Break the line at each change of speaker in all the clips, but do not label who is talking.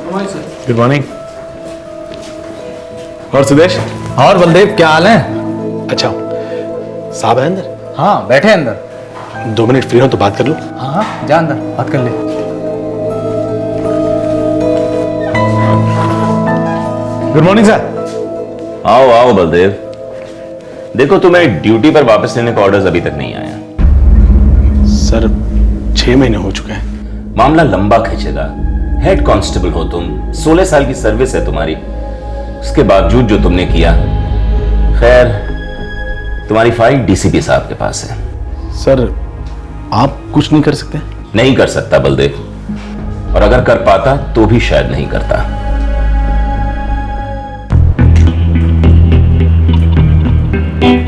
Good morning. और सुदेश
और बलदेव, क्या हाल है?
अच्छा साहब है अंदर?
हाँ बैठे अंदर।
2 मिनट फ्री हो तो बात कर लो।
हाँ जा अंदर बात कर ले।
Good morning sir.
आओ आओ बलदेव। देखो तुम्हें ड्यूटी पर वापस लेने का ऑर्डर अभी तक नहीं आया।
सर 6 महीने हो चुके हैं।
मामला लंबा खींचेगा। हेड कांस्टेबल हो तुम, 16 साल की सर्विस है तुम्हारी, उसके बावजूद जो तुमने किया। खैर तुम्हारी फाइल डीसीपी साहब के पास है।
सर आप कुछ नहीं कर सकते?
नहीं कर सकता बलदेव, और अगर कर पाता तो भी शायद नहीं करता।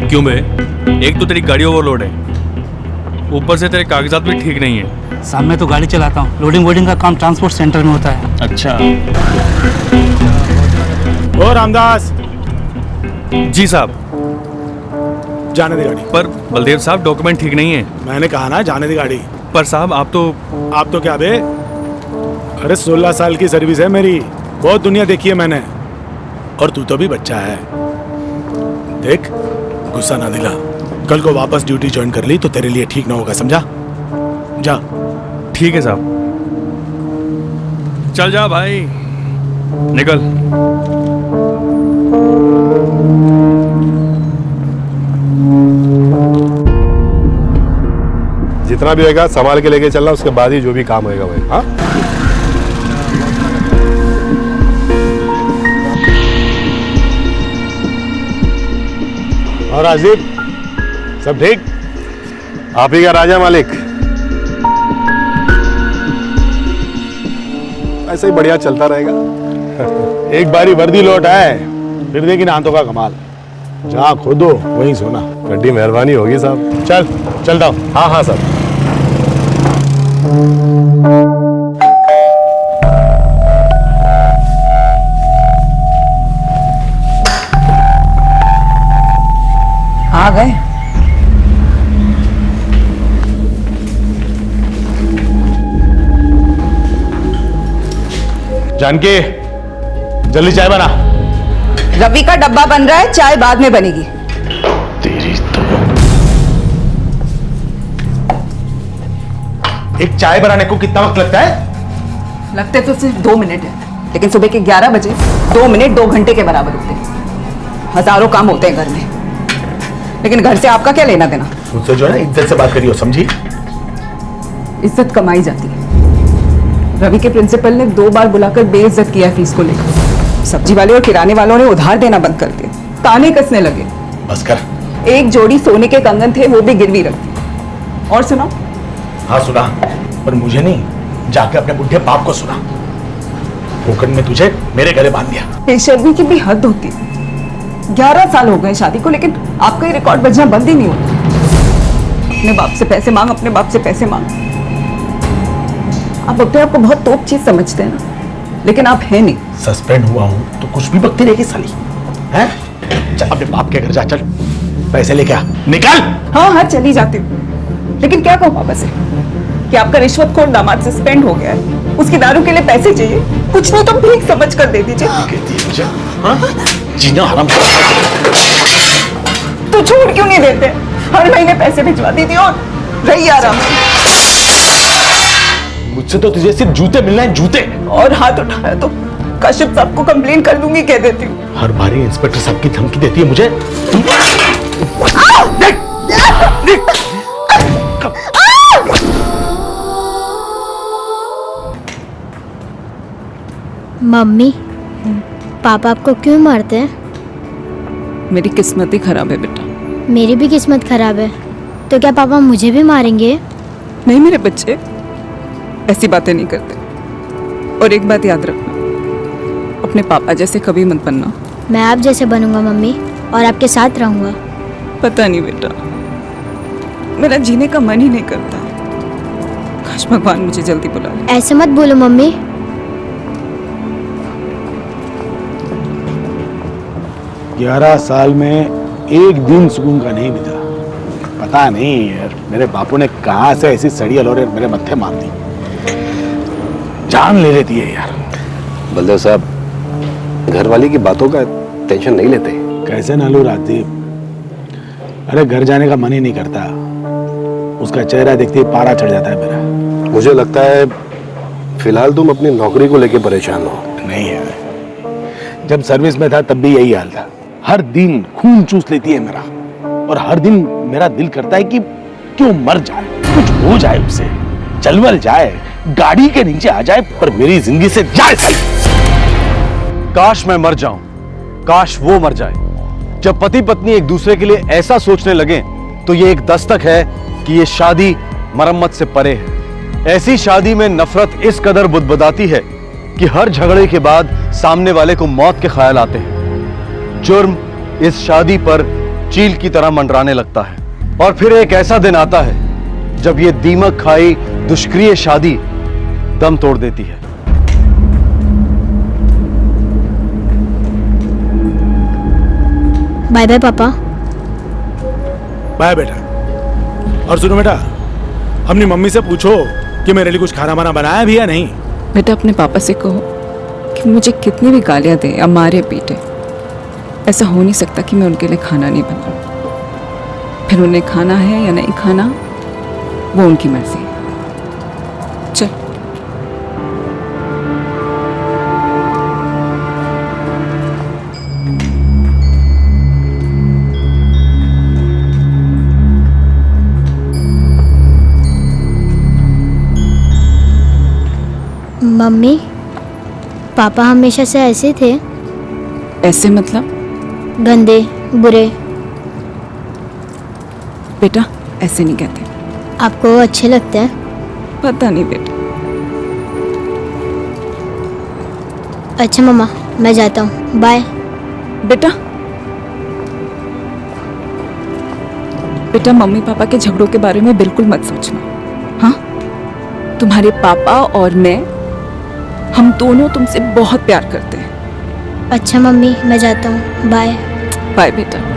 क्यों बे? एक तो तेरी गाड़ी ओवरलोड है, ऊपर से तेरे कागजात भी ठीक नहीं है।
साहब मैं तो गाड़ी चलाता हूँ, लोडिंग वोडिंग का काम ट्रांसपोर्ट सेंटर में होता है।
अच्छा।
ओ रामदास।
जी साहब।
जाने दे गाड़ी।
पर बलदेव साहब डॉक्यूमेंट ठीक नहीं है।
मैंने कहा ना जाने दे गाड़ी।
पर साहब आप तो
क्या बे? अरे 16 साल की सर्विस है मेरी, बहुत दुनिया देखी है मैंने। और तू तो भी बच्चा है। देख गुस्सा ना दिला, कल को वापस ड्यूटी ज्वाइन कर ली तो तेरे लिए ठीक ना होगा, समझा? जा।
ठीक है साहब। चल जा भाई, निकल।
जितना भी होगा संभाल के लेके चलना, उसके बाद ही जो भी काम होगा भाई। हाँ और आजिब सब ठीक? आप ही का राजा मालिक। ऐसे ही बढ़िया चलता रहेगा। एक बारी वर्दी लौट आए फिर देखी ना हाथों का कमाल। जहाँ खोदो वहीं सोना। बड़ी मेहरबानी होगी साहब। चलता हूँ। हाँ हाँ सर।
आ गए?
जानकी जल्दी चाय बना।
रवि का डब्बा बन रहा है, चाय बाद में बनेगी।
तेरी तो एक चाय बनाने को कितना वक्त लगता है?
लगते तो सिर्फ 2 मिनट है, लेकिन सुबह के 11 बजे 2 मिनट 2 घंटे के बराबर होते हैं। हजारों काम होते हैं घर में, लेकिन घर से आपका क्या लेना देना?
मुझसे जो है ना इज्जत से बात करियो, समझी?
इज्जत कमाई जाती है। रवि के प्रिंसिपल ने 2 बार बुलाकर बेइज्जत किया है फीस को लेकर। सब्जी वाले और किराने वालों ने उधार देना बंद कर दिया, ताने कसने लगे।
बस कर।
एक जोड़ी सोने के कंगन थे, वो भी गिरवी रख दिए। और सुना?
हाँ सुना, पर मुझे नहीं, जाके अपने बुढ़े बाप को सुना। कोकण में तुझे मेरे गले बांध दिया।
बेशर्मी की भी हद होती है। 11 साल हो गए शादी को, लेकिन आपका ये रिकॉर्ड बजना बंद ही नहीं होता। अपने बाप से पैसे मांग, अपने बाप से पैसे मांग। आप अपने आप को बहुत तोप चीज समझते हैं ना, लेकिन आप है नहीं।
सस्पेंड हुआ हूं तो कुछ भी बकती रहेगी साली, हैं? चल अपने बाप के घर जा, चल पैसे लेके आ, निकल।
हाँ हाँ चली जाती हूँ, लेकिन क्या कहूँ पापा से कि आपका रिश्वतखोर दामाद सस्पेंड हो गया है, उसकी दारू के लिए पैसे चाहिए। कुछ नहीं तो भीख समझ कर दे दीजिए।
कहती है मुझे, हाँ? जीना हराम।
तो छोड़ क्यों नहीं देते? हर महीने पैसे भिजवा दीजिए और रही आराम से।
मुझसे तो तुझे सिर्फ जूते मिलना है, जूते।
और हाथ उठाया तो कश्यप साहब को कंप्लेन कर दूंगी, कह देती हूँ।
हर बारी इंस्पेक्टर साहब की धमकी देती है मुझे।
मम्मी, पापा आपको क्यों मारते हैं?
मेरी किस्मत ही खराब है बेटा।
मेरी भी किस्मत खराब है, तो क्या पापा मुझे भी मारेंगे?
नहीं मेरे बच्चे, ऐसी बातें नहीं करते। और एक बात याद रखना, अपने पापा जैसे कभी मत बनना।
मैं आप जैसे बनूंगा मम्मी, और आपके साथ रहूंगा।
पता नहीं बेटा, मेरा जीने का मन ही नहीं करता। काश भगवान मुझे जल्दी बुला ले।
ऐसे मत बोलो मम्मी।
11 साल में एक दिन सुकून का नहीं मिला। पता नहीं यार मेरे बापू ने कहां से ऐसी सड़ी अलौरे मेरे मत्थे मार दी, जान ले लेती है यार।
बलदेव साहब घर वाली की बातों का टेंशन नहीं लेते।
कैसे ना लूं राजदीप। अरे घर जाने का मन ही नहीं करता। उसका चेहरा देखते ही पारा चढ़ जाता है मेरा।
मुझे लगता है फिलहाल तुम अपनी नौकरी को लेके परेशान हो।
नहीं है, जब सर्विस में था तब भी यही हाल था। हर दिन खून चूस लेती है मेरा, और हर दिन मेरा दिल करता है कि क्यों मर जाए, कुछ हो जाए, उससे चलवल जाए, गाड़ी के नीचे आ जाए, पर मेरी जिंदगी से जाए सही।
काश मैं मर जाऊं, काश वो मर जाए। जब पति पत्नी एक दूसरे के लिए ऐसा सोचने लगे तो ये एक दस्तक है कि ये शादी मरम्मत से परे है। ऐसी शादी में नफरत इस कदर बुदबुदाती है कि हर झगड़े के बाद सामने वाले को मौत के ख्याल आते हैं। जुर्म इस शादी पर चील की तरह मंडराने लगता है, और फिर एक ऐसा दिन आता है जब ये दीमक खाई दुष्क्रिय शादी दम तोड़ देती है।
बाय बाय पापा।
बाय बेटा। और सुनो बेटा, अपनी मम्मी से पूछो कि मेरे लिए कुछ खाना वाना बनाया भी या नहीं।
बेटा अपने पापा से कहो कि मुझे कितनी भी गालियां दे या मारे पीटे, ऐसा हो नहीं सकता कि मैं उनके लिए खाना नहीं बनाऊं। फिर उन्हें खाना है या नहीं खाना वो उनकी मर्जी। चल।
मम्मी पापा हमेशा से ऐसे थे?
ऐसे मतलब?
गंदे बुरे।
बेटा ऐसे नहीं कहते।
आपको वो अच्छे लगते हैं?
पता नहीं बेटा।
अच्छा मम्मा मैं जाता हूँ, बाय।
बेटा बेटा मम्मी पापा के झगड़ों के बारे में बिल्कुल मत सोचना। हाँ, तुम्हारे पापा और मैं, हम दोनों तुमसे बहुत प्यार करते हैं।
अच्छा मम्मी मैं जाता हूँ, बाय।
बाय बेटा।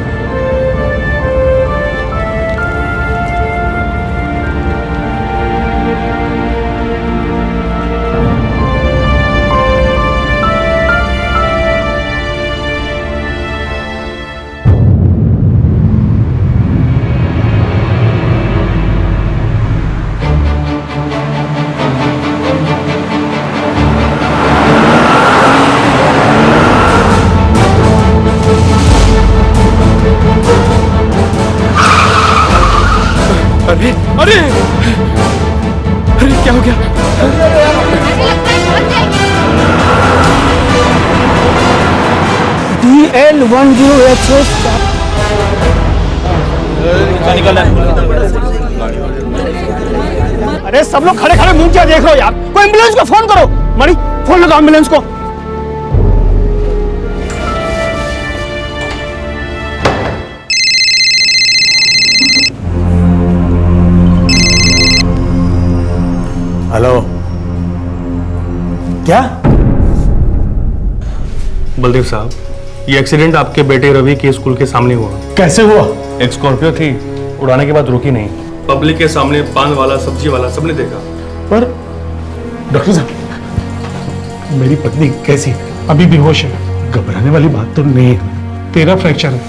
अरे अरे अरे क्या हो गया?
अरे सब लोग खड़े खड़े मुंह क्या देख रहे हो यार? कोई एम्बुलेंस को फोन करो। मणि फोन लगाओ एम्बुलेंस को।
हेलो, क्या?
बलदेव साहब, ये एक्सीडेंट आपके बेटे रवि के स्कूल के सामने हुआ।
कैसे हुआ?
एक स्कॉर्पियो थी, उड़ाने के बाद रुकी नहीं। पब्लिक के सामने पान वाला, सब्जी वाला सबने देखा।
पर डॉक्टर साहब, मेरी पत्नी कैसी?
अभी बेहोश है।
घबराने वाली बात तो नहीं है।
13 फ्रैक्चर है,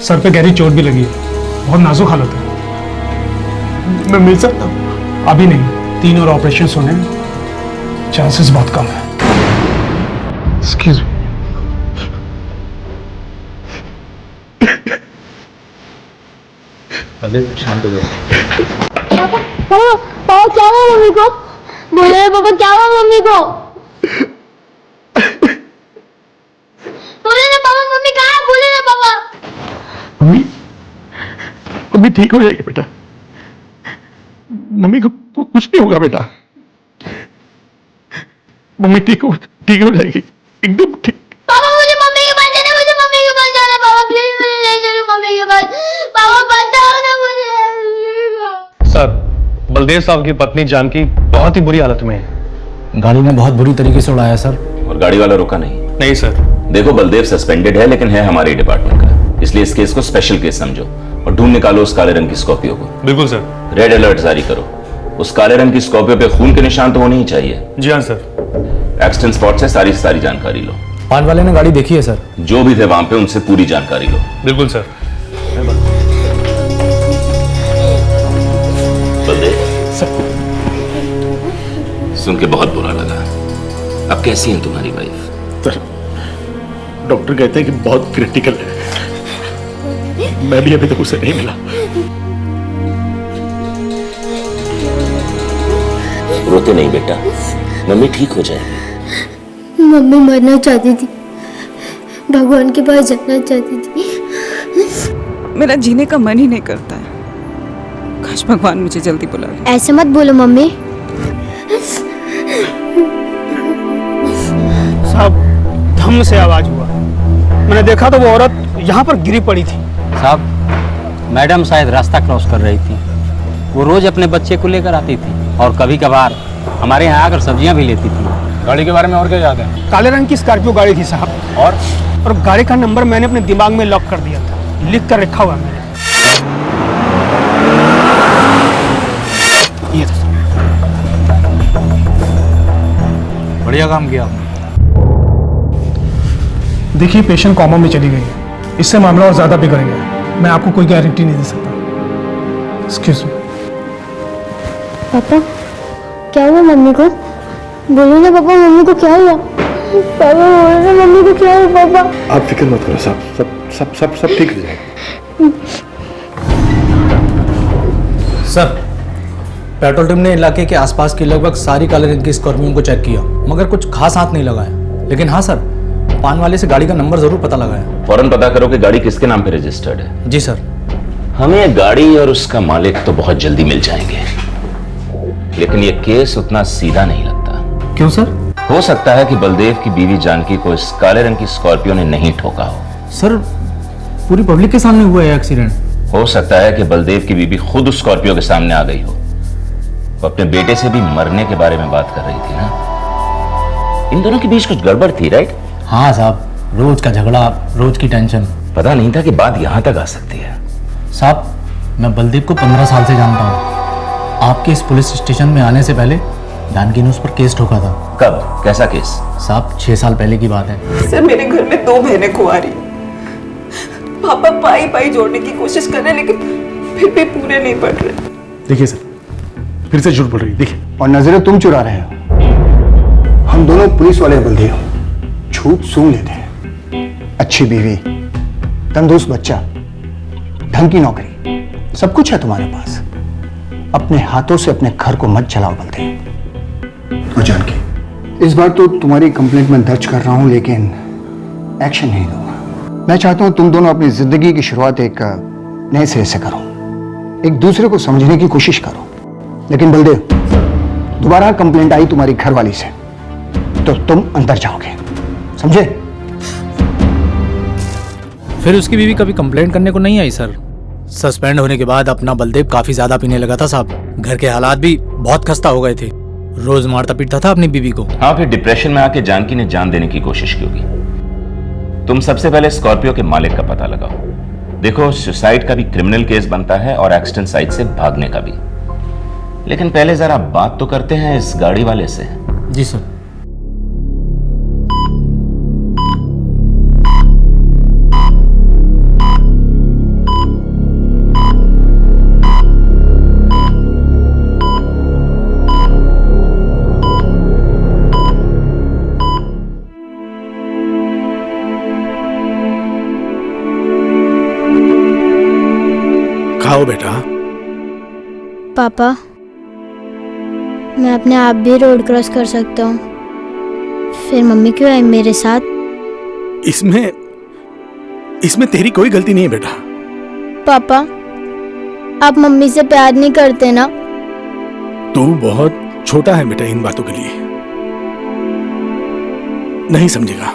सर पे गहरी चोट भी लगी है, बहुत नाजुक हालत है।
मैं मिल सकता हूँ?
अभी नहीं, 3 और ऑपरेशन होने हैं, चांसेस बहुत कम है।
Excuse me.
शांत हो जाओ।
पापा क्या हुआ मम्मी को? बोले पापा क्या हुआ मम्मी को? बोले ना पापा, मम्मी कहाँ है? बोले ना पापा।
मम्मी, मम्मी ठीक हो जाएगी बेटा। मम्मी को कुछ नहीं होगा बेटा। मम्मी ठीक हो जाएगी, एकदम ठीक।
पापा मुझे मम्मी के पास जाना, मुझे मम्मी के पास जाना। पापा प्लीज मुझे ले चलो मम्मी के पास। पापा बताओ ना मुझे।
सर, बलदेव साहब की पत्नी जानकी बहुत ही बुरी हालत में है।
गाड़ी ने बहुत बुरी तरीके से उड़ाया सर।
और गाड़ी वाला रुका नहीं?
नहीं सर।
देखो, बलदेव सस्पेंडेड है, लेकिन है हमारे डिपार्टमेंट का, इसलिए इस केस को स्पेशल केस समझो और ढूंढ निकालो उस काले रंग की स्कॉर्पियो को।
बिल्कुल सर।
रेड अलर्ट जारी करो। उस काले रंग की स्कॉर्पियो पे खून के निशान तो होने ही चाहिए।
जी हाँ सर।
एक्सीडेंट स्पॉट से सारी जानकारी लो।
पान वाले ने गाड़ी देखी है सर।
जो भी थे वहां पे उनसे पूरी जानकारी लो।
बिल्कुल सर।
बलदेव, सुन के बहुत बुरा लगा। अब कैसी है तुम्हारी वाइफ?
सर, डॉक्टर कहते हैं कि बहुत क्रिटिकल है। मैं भी अभी तक उसे नहीं मिला।
रोते नहीं बेटा, मम्मी ठीक हो जाएगी।
मम्मी मरना चाहती थी, भगवान के पास जाना चाहती थी।
मेरा जीने का मन ही नहीं करता है। काश भगवान मुझे जल्दी बुला ले।
ऐसे मत बोलो मम्मी।
साहब, धम से आवाज हुआ। मैंने देखा तो वो औरत यहाँ पर गिरी पड़ी थी।
साहब, मैडम शायद रास्ता क्रॉस कर रही थी। वो रोज अपने बच्चे को लेकर आती थी और कभी कभार हमारे यहाँ आकर सब्जियाँ भी लेती थी।
गाड़ी के बारे में और क्या याद है?
काले रंग की स्कॉर्पियो गाड़ी थी साहब। और गाड़ी का नंबर मैंने अपने दिमाग में लॉक कर दिया था, लिख कर रखा हुआ मैंने। ये था।
बढ़िया काम किया आपने।
देखिए, पेशेंट कॉमा में चली गई है। इससे मामला और ज्यादा बिगड़ गया। मैं आपको कोई गारंटी नहीं दे सकता। Excuse me.
पापा, क्या हुआ मम्मी को? बोलो ना पापा, मम्मी को क्या हुआ? पापा बोलो ना मम्मी को क्या हुआ पापा?
आप फिक्र मत करो साहब, सब ठीक हो जाएगा।
सर, पेट्रोल टीम ने इलाके के आसपास की लगभग सारी काले रंग की स्कॉर्पियो को चेक किया, मगर कुछ खास हाथ नहीं लगाया। लेकिन हाँ सर, पान वाले से गाड़ी का नंबर जरूर पता लगाया।
फौरन पता करो कि गाड़ी किसके नाम पे रजिस्टर्ड है।
जी सर।
हमें गाड़ी और उसका मालिक तो बहुत जल्दी मिल जाएंगे, लेकिन ये केस उतना सीधा नहीं लगता।
क्यों सर?
हो सकता है कि बलदेव की बीवी जानकी को इस काले रंग की स्कॉर्पियो ने नहीं ठोका हो।
सर, पूरी पब्लिक के सामने हुआ है एक्सीडेंट।
हो सकता है कि बलदेव की बीवी खुद उस स्कॉर्पियो के सामने आ गई हो। वो अपने बेटे से भी मरने के बारे में बात कर रही थी ना। इन दोनों के बीच कुछ गड़बड़ थी, राइट?
हाँ साहब, रोज का झगड़ा, रोज की टेंशन।
पता नहीं था कि बात यहां तक आ सकती है।
साहब, मैं बलदेव को 15 साल से जानता हूँ। आपके इस पुलिस स्टेशन में आने से पहले जानकी ने उस पर केस ठोका था।
कब? कैसा केस?
साहब, 6 साल पहले की बात है।
सर, मेरे घर में 2 बहनें कुंवारी। पापा पाई जोड़ने की कोशिश कर रहे, लेकिन फिर भी पूरे नहीं पड़ रहे।
देखिए सर, फिर से झूठ बोल रही है। देखिए,
और नजरें तुम चुरा रहे हो। हम दोनों पुलिस वाले बलदेव झूठ सूंघ लेते हैं। अच्छी बीवी, तंदुरुस्त बच्चा, ढंग की नौकरी, सब कुछ है तुम्हारे पास। अपने हाथों से अपने घर को मत चलाओ बलदेव। और जानकी, इस बार तो तुम्हारी कंप्लेंट में दर्ज कर रहा हूं, लेकिन एक्शन नहीं दूंगा। मैं चाहता हूं तुम दोनों अपनी जिंदगी की शुरुआत एक नए सिरे से करो, एक दूसरे को समझने की कोशिश करो। लेकिन बलदेव, दोबारा कंप्लेंट आई तुम्हारी घरवाली से तो तुम अंदर जाओगे, समझे?
फिर उसकी बीवी कभी कंप्लेंट करने को नहीं आई सर। सस्पेंड होने के बाद अपना बलदेव काफी ज्यादा पीने लगा था साहब। घर के हालात भी बहुत खस्ता हो गए थे। रोज मारता पीटता था अपनी बीवी को।
हाँ, फिर डिप्रेशन में आके जानकी ने जान देने की कोशिश की होगी। तुम सबसे पहले स्कॉर्पियो के मालिक का पता लगाओ। देखो, सुसाइड का भी क्रिमिनल केस बनता है और एक्सीडेंट साइट से भागने का भी। लेकिन पहले जरा बात तो करते हैं इस गाड़ी वाले से।
जी सर।
खाओ बेटा।
पापा, मैं अपने आप भी रोड क्रॉस कर सकता हूँ, फिर मम्मी क्यों आई मेरे साथ?
इसमें तेरी कोई गलती नहीं है बेटा।
पापा, आप मम्मी से प्यार नहीं करते ना?
तू बहुत छोटा है बेटा इन बातों के लिए, नहीं समझेगा।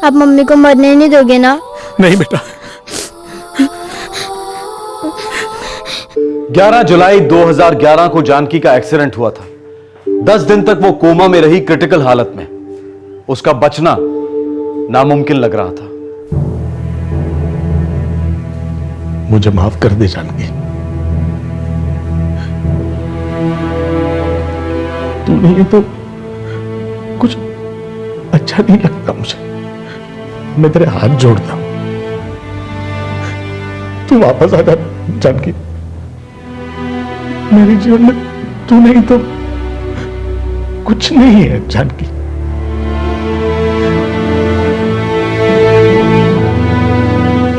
आप मम्मी को मरने नहीं दोगे ना?
नहीं बेटा।
11 जुलाई 2011 को जानकी का एक्सीडेंट हुआ था। 10 दिन तक वो कोमा में रही, क्रिटिकल हालत में। उसका बचना नामुमकिन लग रहा था।
मुझे माफ कर दे जानकी। तू नहीं है तो
अच्छा नहीं लगता मुझे। मैं तेरे हाथ जोड़ता हूं, तू वापस आ जा जानकी। मेरे जीवन में तू नहीं तो कुछ नहीं है जानकी।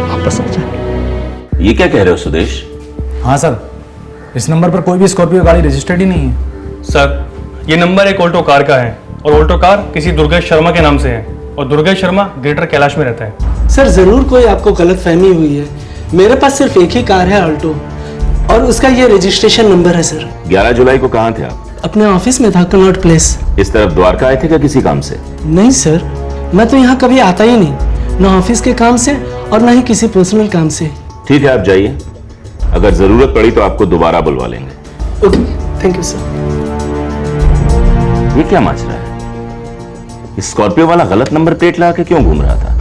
वापस आ जा।
ये क्या कह रहे हो सुदेश?
हाँ सर, इस नंबर पर कोई भी स्कॉर्पियो गाड़ी रजिस्टर्ड ही नहीं है।
सर, ये नंबर एक ऑल्टो कार का है और ऑल्टो कार किसी दुर्गेश शर्मा के नाम से है और दुर्गेश शर्मा ग्रेटर कैलाश में रहता है।
सर जरूर कोई आपको गलतफहमी हुई है। मेरे पास सिर्फ एक ही कार है ऑल्टो और उसका ये रजिस्ट्रेशन नंबर है सर।
11 जुलाई को कहाँ थे आप?
अपने ऑफिस में था, कनॉट प्लेस।
इस तरफ द्वारका आए थे क्या किसी काम से?
नहीं सर, मैं तो यहाँ कभी आता ही नहीं, ना ऑफिस के काम से और ना ही किसी पर्सनल काम से।
ठीक है, आप जाइए। अगर जरूरत पड़ी तो आपको दोबारा बुलवा लेंगे।
Okay, thank you sir.
ये क्या मच रहा है? स्कॉर्पियो वाला गलत नंबर प्लेट लगा के क्यों घूम रहा था?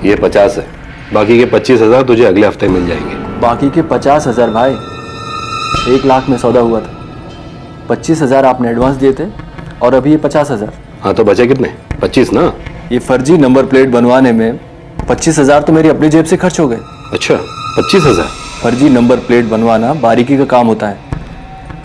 ये 50 है, बाकी के 25,000 तुझे अगले हफ्ते मिल जाएंगे।
बाकी के 50,000 भाई, 1 लाख में सौदा हुआ था। 25,000 आपने एडवांस दिए थे और अभी ये 50,000।
हाँ तो बचे कितने? 25 ना।
ये फर्जी नंबर प्लेट बनवाने में 25,000 तो मेरी अपनी जेब से खर्च हो गए।
अच्छा, 25,000?
फर्जी नंबर प्लेट बनवाना बारीकी का काम होता है।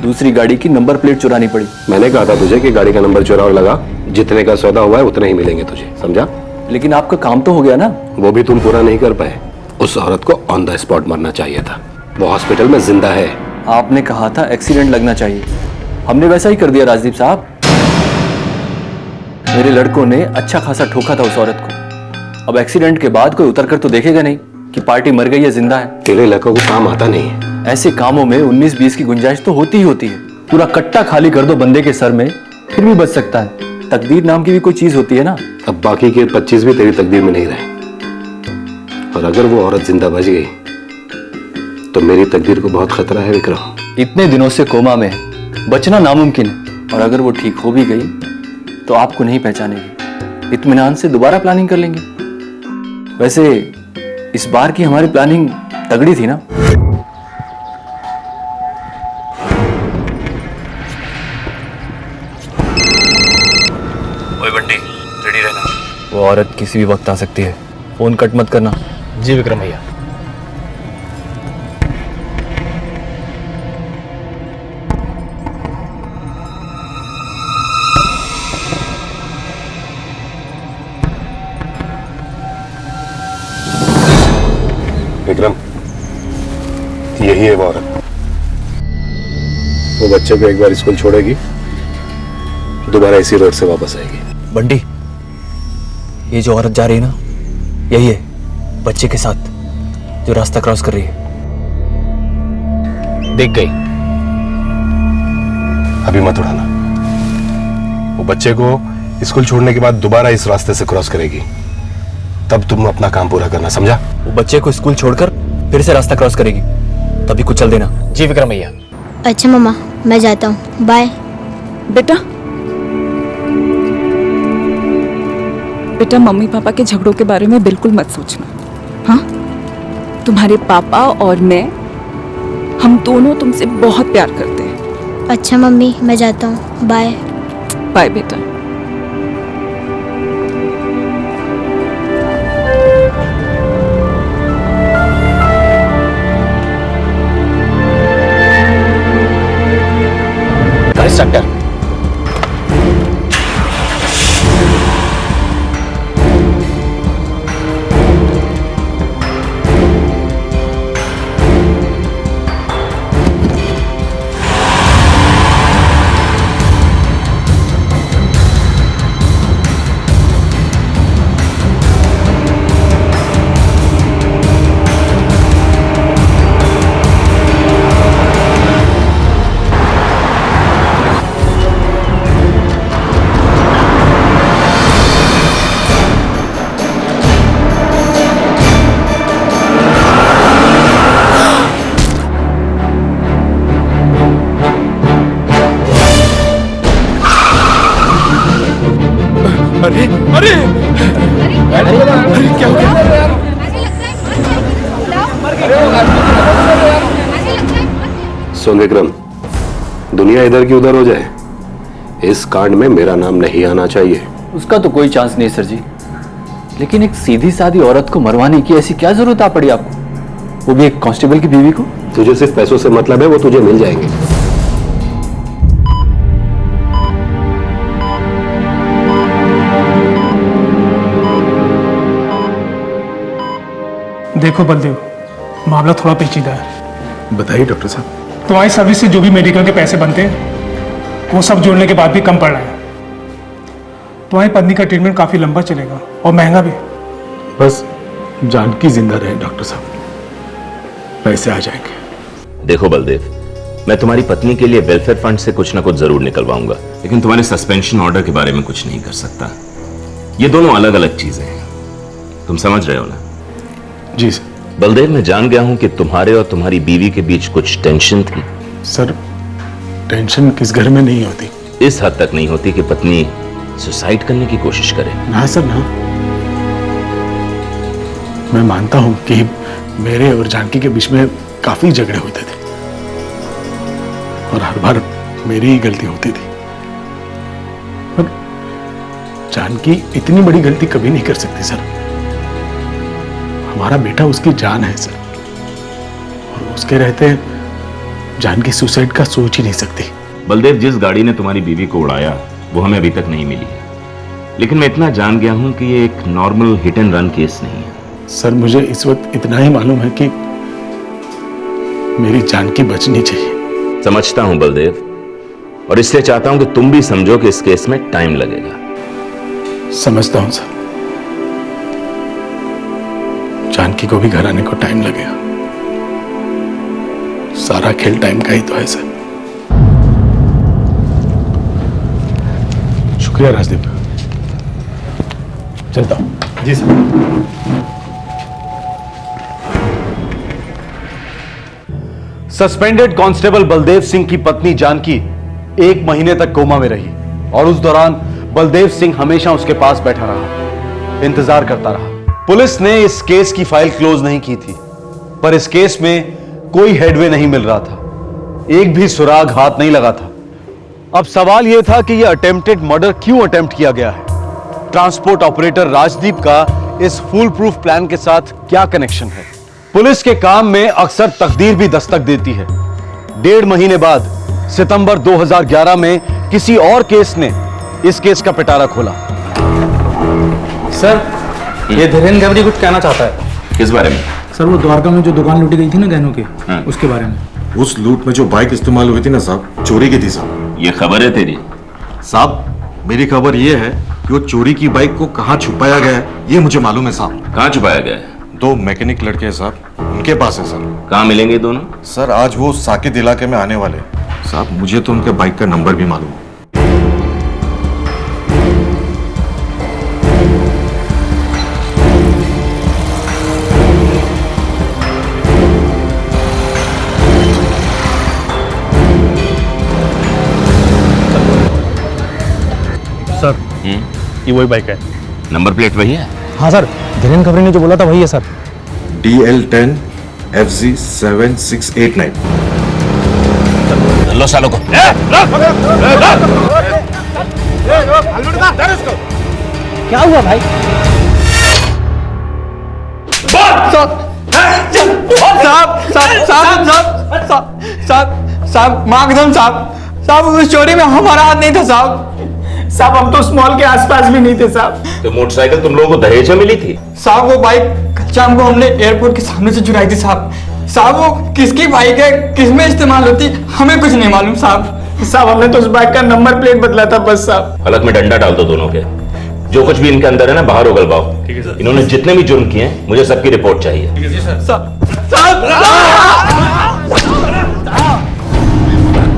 दूसरी गाड़ी की नंबर प्लेट चुरानी पड़ी।
मैंने कहा था तुझे कि गाड़ी का नंबर चुरा और लगा, जितने का सौदा हुआ है उतने ही मिलेंगे तुझे, समझा?
लेकिन आपका काम तो हो गया ना।
वो भी तुम पूरा नहीं कर पाए। उस औरत को ऑन द स्पॉट मरना चाहिए था, वो हॉस्पिटल में जिंदा है।
आपने कहा था एक्सीडेंट लगना चाहिए, हमने वैसा ही कर दिया राजदीप साहब। मेरे लड़कों ने अच्छा खासा ठोका था उस औरत को। अब एक्सीडेंट के बाद कोई उतर कर तो देखेगा नहीं कि पार्टी मर गई या जिंदा है।
तेरे लड़कों को काम आता नहीं है।
ऐसे कामों में 19-20 की गुंजाइश तो होती ही होती है। पूरा कट्टा खाली कर दो बंदे के सर में, फिर भी बच सकता है। तकदीर नाम की भी कोई चीज होती है ना।
अब बाकी के 25 भी तेरी तकदीर में नहीं रहे, और अगर वो औरत जिंदा बच गई तो मेरी तकदीर को बहुत खतरा है विक्रम।
इतने दिनों से कोमा में है, बचना नामुमकिन है। और अगर वो ठीक हो भी गई तो आपको नहीं पहचानेगी। इत्मीनान से दोबारा प्लानिंग कर लेंगे। वैसे इस बार की हमारी प्लानिंग तगड़ी थी ना।
ओए बंटी, रेडी रहना।
वो औरत किसी भी वक्त आ सकती है, फोन कट मत करना।
जी विक्रम भैया।
विक्रम, यही है वो औरत। वो बच्चे को एक बार स्कूल छोड़ेगी, दोबारा इसी रोड से वापस आएगी।
बंटी, ये जो औरत जा रही है ना, यही है बच्चे के साथ जो रास्ता क्रॉस कर रही है।
देख गई।
अभी मत उड़ाना। वो बच्चे को स्कूल छोड़ने के बाद दोबारा इस रास्ते से क्रॉस करेगी, तब तुम अपना काम पूरा करना, समझा?
वो बच्चे को स्कूल छोड़कर फिर से रास्ता क्रॉस करेगी, तभी कुछ चल देना।
जी विक्रम भैया।
अच्छा मम्मा, मैं जाता हूँ, बाय।
बेटा, बेटा मम्मी पापा के झगड़ों के बारे में बिल्कुल मत सोचना। हाँ, तुम्हारे पापा और मैं, हम दोनों तुमसे बहुत प्यार करते हैं।
अच्छा मम्मी, मैं जाता हूँ, बाय।
बाय बेटा।
सेक्टर
अरे अरे क्या हो गया?
सो विक्रम, दुनिया इधर की उधर हो जाए, इस कांड में मेरा नाम नहीं आना चाहिए।
उसका तो कोई चांस नहीं सर जी, लेकिन एक सीधी सादी औरत को मरवाने की ऐसी क्या जरूरत आ पड़ी आपको, वो भी एक कांस्टेबल की बीवी को?
तुझे सिर्फ पैसों से मतलब है, वो तुझे मिल जाएंगे।
देखो बलदेव, मामला थोड़ा पेचीदा है।
बताइए डॉक्टर साहब।
तुम्हारी सर्विस से जो भी मेडिकल के पैसे बनते हैं वो सब जोड़ने के बाद भी कम पड़ रहा है। तुम्हारी पत्नी का ट्रीटमेंट काफी लंबा चलेगा और महंगा भी।
बस जानकी जिंदा रहे डॉक्टर साहब, पैसे आ जाएंगे।
देखो बलदेव, मैं तुम्हारी पत्नी के लिए वेलफेयर फंड से कुछ ना कुछ जरूर निकलवाऊंगा, लेकिन तुम्हारे सस्पेंशन ऑर्डर के बारे में कुछ नहीं कर सकता। ये दोनों अलग अलग चीजें हैं, तुम समझ रहे हो ना?
जी सर।
बलदेव, मैं जान गया हूं कि तुम्हारे और तुम्हारी बीवी के बीच कुछ टेंशन थी।
सर, टेंशन किस घर में नहीं होती।
इस हद तक नहीं होती कि पत्नी सुसाइड करने की कोशिश करे।
ना सर ना, मैं मानता हूं कि मेरे और जानकी के बीच में काफी झगड़े होते थे और हर बार मेरी ही गलती होती थी, पर जानकी इतनी बड़ी गलती कभी नहीं कर सकती सर। हमारा बेटा उसकी जान है सर, और उसके रहते जानकी सुसाइड का सोच ही नहीं सकती।
बलदेव, जिस गाड़ी ने तुम्हारी बीवी को उड़ाया वो हमें अभी तक नहीं मिली है, लेकिन मैं इतना जान गया हूं कि ये एक normal hit and run case नहीं है।
सर, मुझे इस वक्त इतना ही मालूम है कि मेरी जानकी बचनी चाहिए।
समझता हूं बलदेव, और इसलिए चाहता हूं कि तुम भी समझो कि इस केस में टाइम लगेगा।
समझता हूं सर, जानकी को भी घर आने को टाइम लगेगा। सारा खेल टाइम का ही तो है सर। शुक्रिया राजदीप, चलता हूं।
जी sir. Suspended constable Baldev Singh की पत्नी जानकी 1 महीने तक कोमा में रही और उस दौरान बलदेव सिंह हमेशा उसके पास बैठा रहा, इंतजार करता रहा। पुलिस ने इस केस की फाइल क्लोज नहीं की थी, पर इस केस में कोई हेडवे नहीं मिल रहा था, एक भी सुराग हाथ नहीं लगा था। अब सवाल यह था कि यह अटेम्प्टेड मर्डर क्यों अटेम्प्ट किया गया है? ट्रांसपोर्ट ऑपरेटर राजदीप का इस फुल प्रूफ प्लान के साथ क्या कनेक्शन है? पुलिस के काम में अक्सर तकदीर भी दस्तक देती है। 1.5 महीने बाद सितंबर 2011 में किसी और केस ने इस केस का पिटारा खोला।
सर, ये धीरेन्द्र गवरी कुछ कहना चाहता है।
किस बारे में?
सर, वो द्वारका में जो दुकान लूटी गई थी ना गहनों की, उसके बारे में।
उस लूट में जो बाइक इस्तेमाल हुई थी ना साहब, चोरी की थी साहब।
ये खबर है तेरी?
साहब, मेरी खबर ये है कि वो चोरी की बाइक को कहाँ छुपाया गया है ये मुझे मालूम है साहब।
कहाँ छुपाया गया है?
2 मैकेनिक लड़के हैं साहब, उनके पास है सर।
कहाँ मिलेंगे दोनों?
सर, आज वो साकिब इलाके में आने वाले हैं साहब। मुझे तो उनके बाइक का नंबर भी मालूम है।
सर, ये वही बाइक है।
नंबर प्लेट वही है?
हाँ सर, धीरेन्द्र गवरी ने जो बोला था वही है सर।
DL10 FZ 7689।
लो सालों को।
क्या हुआ भाई? साहब माकदम साहब, उस चोरी में हमारा हाथ नहीं था साहब। हम तो उस मॉल के आसपास भी नहीं थे साहब।
तो मोटरसाइकिल तुम लोगों को दहेज में मिली थी?
साहब, वो बाइक कल शाम को हमने एयरपोर्ट के सामने से चुराई थी साहब। वो किसकी बाइक है, किस में इस्तेमाल होती, हमें कुछ नहीं मालूम साहब। हमने तो उस बाइक का नंबर प्लेट बदला था बस साहब।
हलक में डंडा डाल दो दोनों के। जो कुछ भी इनके अंदर है ना, बाहर उगलवाओ। इन्होंने जितने भी जुर्म किए हैं, मुझे सबकी रिपोर्ट चाहिए।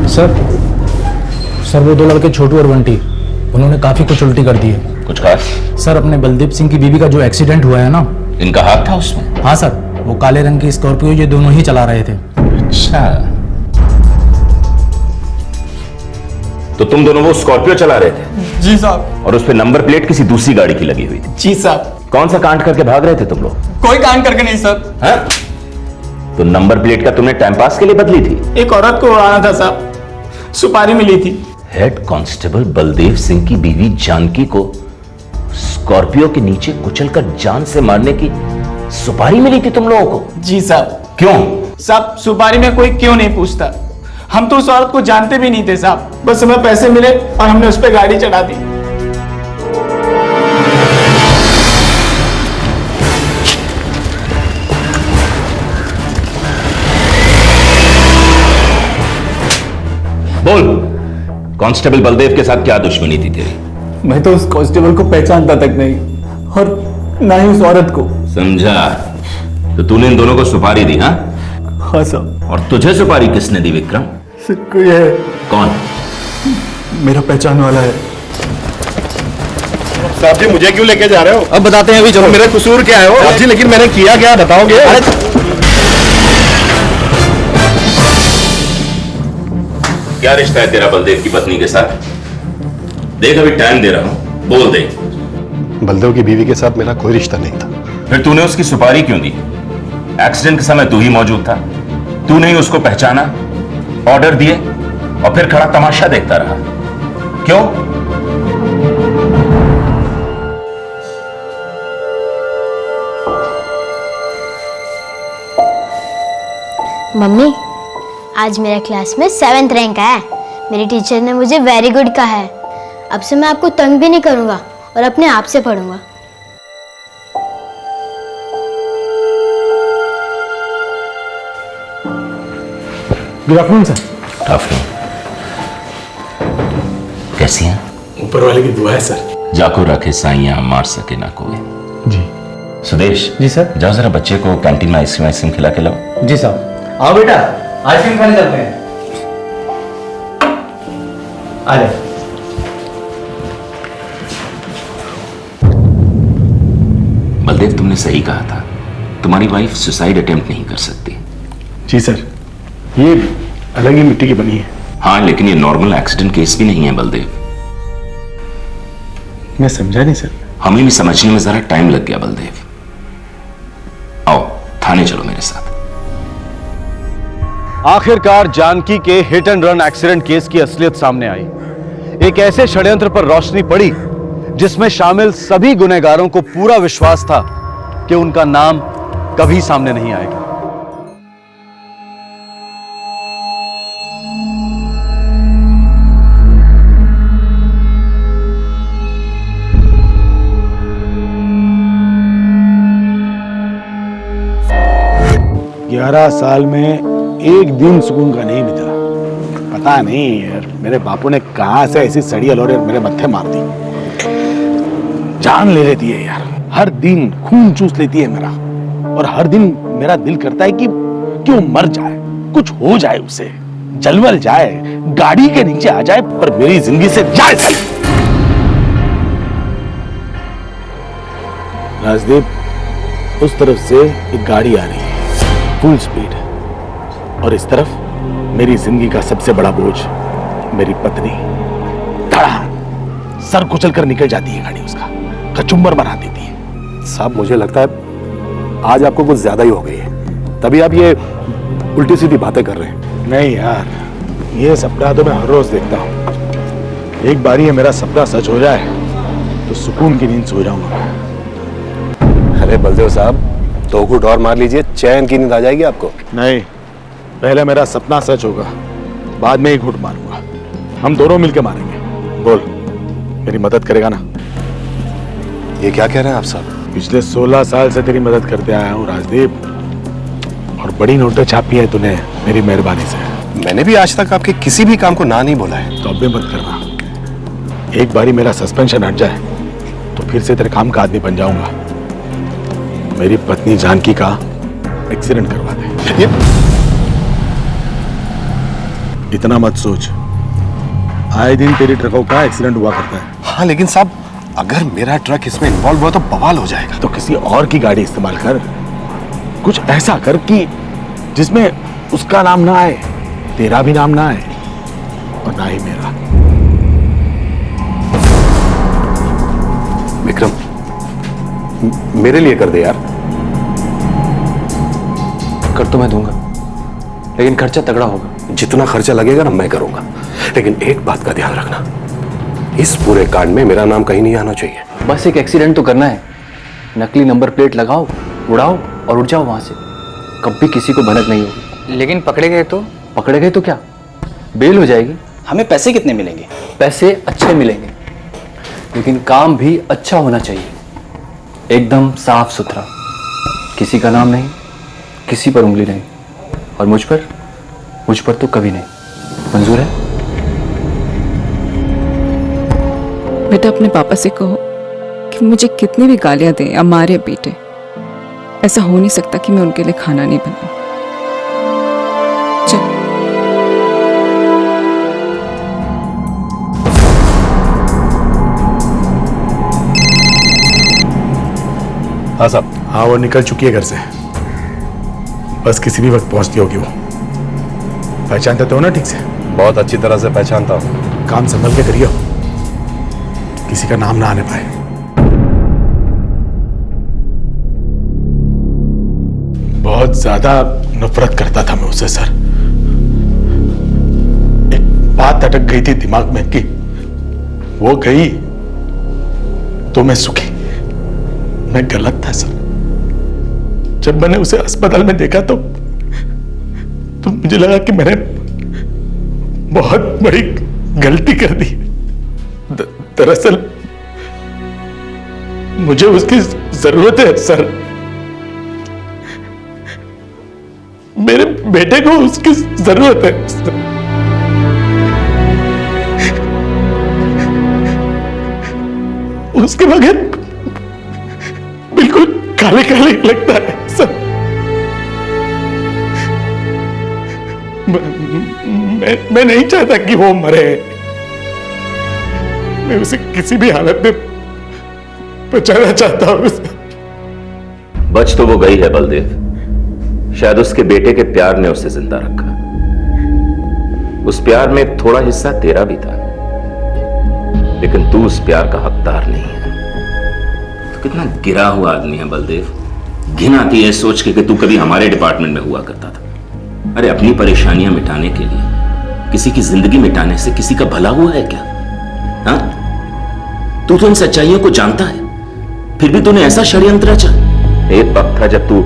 सर, वो 2 लड़के छोटू और बंटी, उन्होंने काफी कुछ उल्टी कर दी है।
कुछ खास?
सर, अपने बलदीप सिंह की बीवी का जो एक्सीडेंट हुआ है ना,
इनका हाथ था उसमें?
हाँ सर, वो काले रंग की स्कॉर्पियो ये दोनों ही चला रहे थे।
अच्छा, तो तुम दोनों वो स्कॉर्पियो चला रहे थे?
जी साहब।
और उस पे नंबर प्लेट किसी दूसरी गाड़ी की लगी हुई थी?
जी साहब।
कौन सा कांड करके भाग रहे थे तुम लोग?
कोई कांड करके नहीं सर।
हाँ? तो नंबर प्लेट का तुमने टाइम पास के लिए बदली थी?
एक औरत को उड़ाना था साहब, सुपारी मिली थी।
हेड कांस्टेबल बलदेव सिंह की बीवी जानकी को स्कॉर्पियो के नीचे कुचलकर जान से मारने की सुपारी मिली थी तुम लोगों को?
जी साहब।
क्यों?
साहब सुपारी में कोई क्यों नहीं पूछता, हम तो उस औरत को जानते भी नहीं थे साहब, बस हमें पैसे मिले और हमने उस पर गाड़ी चढ़ा दी।
बोल, कांस्टेबल बलदेव के साथ क्या दुश्मनी थी तेरी?
मैं तो उस कांस्टेबल को पहचानता तक नहीं, और ना ही उस औरत को।
समझा। तो तूने इन दोनों को सुपारी दी? हाँ
हाँ साहब।
और तुझे सुपारी किसने दी विक्रम?
सर कोई है।
कौन?
मेरा पहचान वाला है।
साहब जी मुझे क्यों लेके जा रहे हो?
अब बताते हैं अभी, चलो।
मेरा कसूर क्या है? साहब जी लेकिन मैंने किया क्या, बताओगे?
क्या रिश्ता है तेरा बलदेव की पत्नी के साथ? देख अभी टाइम दे रहा हूं, बोल दे।
बलदेव की बीवी के साथ मेरा कोई रिश्ता नहीं था।
फिर तूने उसकी सुपारी क्यों दी? एक्सीडेंट के समय तू ही मौजूद था, तूने ही उसको पहचाना, ऑर्डर दिए और फिर खड़ा तमाशा देखता रहा। क्यों?
मम्मी, आज मेरा क्लास में 7th रैंक आया है। मेरी टीचर ने मुझे वेरी गुड कहा है। अब से मैं आपको तंग भी नहीं करूंगा और अपने आप से पढ़ूंगा।
Good afternoon sir.
Good afternoon. कैसी हैं?
ऊपर वाले की दुआ है सर।
जाको रखे साइयां, मार सके ना कोई।
जी।
सुदेश।
जी सर।
जाओ जरा बच्चे को कैंटीन में आइसक्रीम खिला के लाओ।
जी साहब। आओ बेटा, आइसक्रीम खाने चलते हैं। आ जाओ।
बलदेव, तुमने सही कहा था, तुम्हारी वाइफ सुसाइड अटेम्प्ट नहीं कर सकती।
जी सर, ये अलग ही मिट्टी की बनी है।
हाँ, लेकिन ये नॉर्मल एक्सीडेंट केस भी नहीं है बलदेव।
मैं समझा नहीं सर।
हमें भी समझने में जरा टाइम लग गया बलदेव। आओ थाने चलो मेरे साथ।
आखिरकार जानकी के hit and run accident case की असलियत सामने आई। एक ऐसे षड्यंत्र पर रोशनी पड़ी जिसमें शामिल सभी गुनहगारों को पूरा विश्वास था कि उनका नाम कभी सामने नहीं आएगा।
ग्यारह साल में एक दिन सुकून का नहीं मिला। पता नहीं यार, मेरे बापू ने कहां से ऐसी सड़ी अलोरे मेरे मत्थे मार दी। जान ले लेती है यार, हर दिन खून चूस लेती है मेरा, और हर दिन मेरा दिल करता है कि क्यों मर जाए, कुछ हो जाए उसे, जलवल जाए, गाड़ी के नीचे आ जाए, पर मेरी जिंदगी से जाए सही। राजदीप, उस तरफ से एक गाड़ी आ रही है फुल स्पीड, और इस तरफ मेरी जिंदगी का सबसे बड़ा बोझ मेरी पत्नी। धड़ा सर कुचल कर निकल जाती है गाड़ी, उसका कचुम्बर बना देती है।
साहब मुझे लगता है आज आपको कुछ ज्यादा ही हो गई है, तभी आप ये उल्टी सीधी बातें कर रहे हैं।
नहीं यार, ये सपना तो मैं हर रोज देखता हूँ। एक बारी ये मेरा सपना सच हो जाए तो सुकून की नींद सो जाऊंगा।
अरे बलदेव साहब, 2 घूंट और मार लीजिए, चैन की नींद आ जाएगी आपको।
नहीं, पहले मेरा सपना सच होगा, बाद में ही घूंट मारूंगा। हम दोनों मिलकर मारेंगे। बोल, मेरी मदद करेगा ना?
ये क्या कह रहे हैं आप साहब?
पिछले 16 साल से तेरी मदद करते आया हूँ राजदीप, और बड़ी नोटें छापी है तूने मेरी मेहरबानी से।
मैंने भी आज तक आपके किसी भी काम को ना नहीं बोला है।
तो अब भी मत करना। एक बारी मेरा सस्पेंशन हट जाए तो फिर से तेरे काम का आदमी बन जाऊंगा। मेरी पत्नी जानकी का एक्सीडेंट करवा दे। इतना मत सोच, आए दिन तेरी ट्रकों का एक्सीडेंट हुआ करता है।
हाँ लेकिन साहब, अगर मेरा ट्रक इसमें इन्वॉल्व हुआ तो बवाल हो जाएगा।
तो किसी और की गाड़ी इस्तेमाल कर, कुछ ऐसा कर कि जिसमें उसका नाम ना आए, तेरा भी नाम ना आए, और ना ही मेरा।
विक्रम,
मेरे लिए कर दे यार।
कर तो मैं दूंगा, लेकिन खर्चा तगड़ा होगा।
जितना खर्चा लगेगा ना मैं करूंगा, लेकिन एक बात का ध्यान रखना, इस पूरे कांड में मेरा नाम कहीं नहीं आना चाहिए।
बस एक एक्सीडेंट तो करना है, नकली नंबर प्लेट लगाओ, उड़ाओ और उड़ जाओ वहां से। कभी किसी को भनक नहीं होगी।
लेकिन पकड़े गए तो?
पकड़े गए तो क्या, बेल हो जाएगी।
हमें पैसे कितने मिलेंगे?
पैसे अच्छे मिलेंगे, लेकिन काम भी अच्छा होना चाहिए, एकदम साफ सुथरा। किसी का नाम नहीं, किसी पर उंगली नहीं, और मुझ पर तो कभी नहीं। मंजूर है?
बेटा अपने पापा से कहो कि मुझे कितनी भी गालियां दें या मारे पीटे, ऐसा हो नहीं सकता कि मैं उनके लिए खाना नहीं बनाऊं। चल।
हाँ साहब।
हाँ वो निकल चुकी है घर से, बस किसी भी वक्त पहुंचती होगी। वो पहचानते तो हो ना ठीक से?
बहुत अच्छी तरह से पहचानता हूँ।
काम संभल के करियो, किसी का नाम ना आने पाए। बहुत ज्यादा नफरत करता था मैं उससे सर। एक बात अटक गई थी दिमाग में कि वो गई तो मैं सुखी। मैं गलत था सर। जब मैंने उसे अस्पताल में देखा तो मुझे लगा कि मैंने बहुत बड़ी गलती कर दी। दरअसल मुझे उसकी जरूरत है सर। मेरे बेटे को उसकी जरूरत है। उसके बगैर बिल्कुल काले काले लगता है सर। मैं नहीं चाहता कि वो मरे। मैं उसे किसी भी हालत में बचाना चाहता हूं।
बच तो वो गई है बलदेव, शायद उसके बेटे के प्यार ने उसे जिंदा रखा। उस प्यार में थोड़ा हिस्सा तेरा भी था, लेकिन तू उस प्यार का हकदार नहीं है। तो कितना गिरा हुआ आदमी है बलदेव। घिन आती है सोच के कि तू कभी हमारे डिपार्टमेंट में हुआ करता था। अरे अपनी परेशानियां मिटाने के लिए किसी की जिंदगी मिटाने से किसी का भला हुआ है क्या? हाँ, तू तो इन सच्चाइयों को जानता है, फिर भी तूने ऐसा षड्यंत्र रचा। एक वक्त था जब तू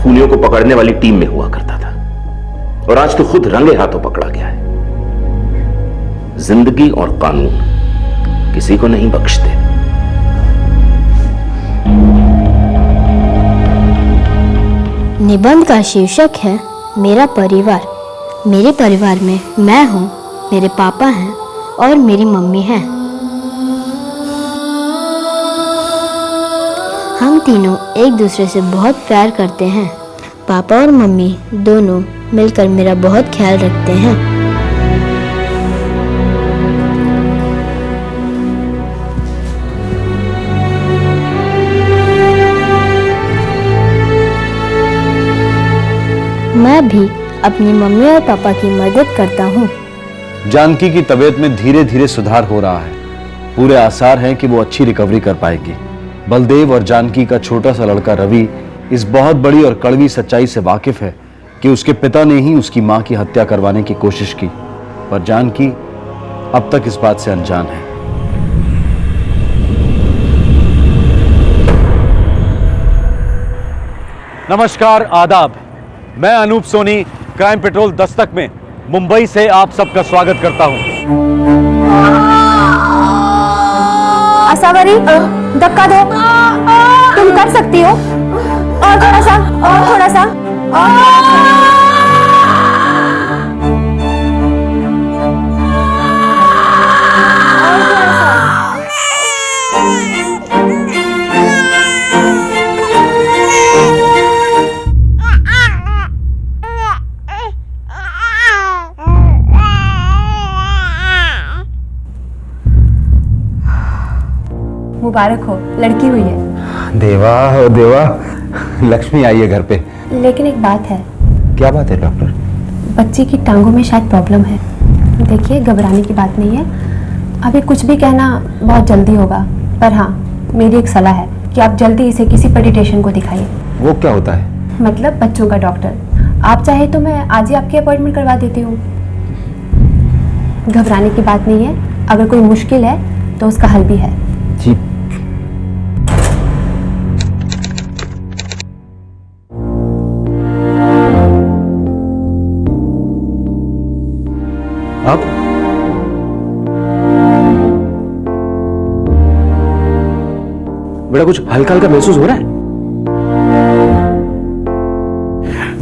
खूनियों को पकड़ने वाली टीम में हुआ करता था, और आज तो खुद रंगे हाथों पकड़ा गया है। जिंदगी और कानून किसी को नहीं बख्शते।
निबंध का शीर्षक है मेरा परिवार। मेरे परिवार में मैं हूँ, मेरे पापा हैं और मेरी मम्मी है। हम तीनों एक दूसरे से बहुत प्यार करते हैं। पापा और मम्मी दोनों मिलकर मेरा बहुत ख्याल रखते हैं। मैं भी अपनी मम्मी और पापा की मदद करता हूँ।
जानकी की तबीयत में धीरे धीरे सुधार हो रहा है। पूरे आसार हैं कि वो अच्छी रिकवरी कर पाएगी। बलदेव और जानकी का छोटा सा लड़का रवि इस बहुत बड़ी और कड़वी सच्चाई से वाकिफ है कि उसके पिता ने ही उसकी मां की हत्या करवाने की कोशिश की, पर जानकी अब तक इस बात से अनजान है। नमस्कार, आदाब। मैं अनूप सोनी क्राइम पेट्रोल दस्तक में मुंबई से आप सबका स्वागत करता हूं।
आसावरी, धक्का दो। तुम कर सकती हो। और थोड़ा सा, और थोड़ा सा। मुबारक हो, लड़की हुई है।
देवा ओ देवा, लक्ष्मी आई है घर पे।
लेकिन एक बात है।
क्या बात है डॉक्टर?
बच्ची की टांगों में शायद प्रॉब्लम है। देखिए, घबराने की बात नहीं है। अभी कुछ भी कहना बहुत जल्दी होगा, पर हाँ, मेरी एक सलाह है कि आप जल्दी इसे किसी पेडिट्रिशियन को दिखाइए।
वो क्या होता है?
मतलब बच्चों का डॉक्टर। आप चाहे तो मैं आज ही आपकी अपॉइंटमेंट करवा देती हूँ। घबराने की बात नहीं है, अगर कोई मुश्किल है तो उसका हल भी है।
जी। अब बेटा कुछ हल्का हल्का महसूस हो रहा है?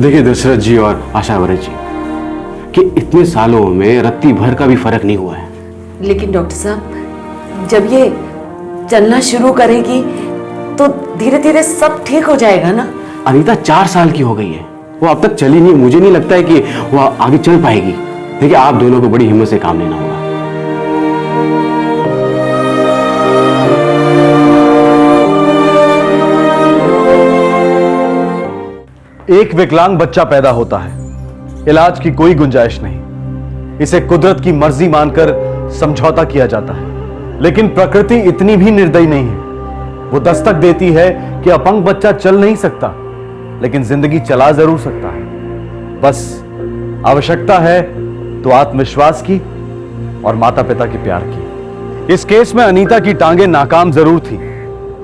देखिए दशरथ जी और आशा वरद जी कि इतने सालों में रत्ती भर का भी फर्क नहीं हुआ है।
लेकिन डॉक्टर साहब, जब ये चलना शुरू करेगी तो धीरे धीरे सब ठीक हो जाएगा ना?
अनीता 4 साल की हो गई है, वो अब तक चली नहीं। मुझे नहीं लगता है कि वो आगे चल पाएगी। देखिए आप दोनों को बड़ी हिम्मत से काम लेना होगा।
एक विकलांग बच्चा पैदा होता है, इलाज की कोई गुंजाइश नहीं। इसे कुदरत की मर्जी मानकर समझौता किया जाता है। लेकिन प्रकृति इतनी भी निर्दयी नहीं है। वो दस्तक देती है कि अपंग बच्चा चल नहीं सकता, लेकिन जिंदगी चला जरूर सकता है। बस आवश्यकता है तो आत्मविश्वास की और माता पिता के प्यार की। इस केस में अनीता की टांगें नाकाम जरूर थी,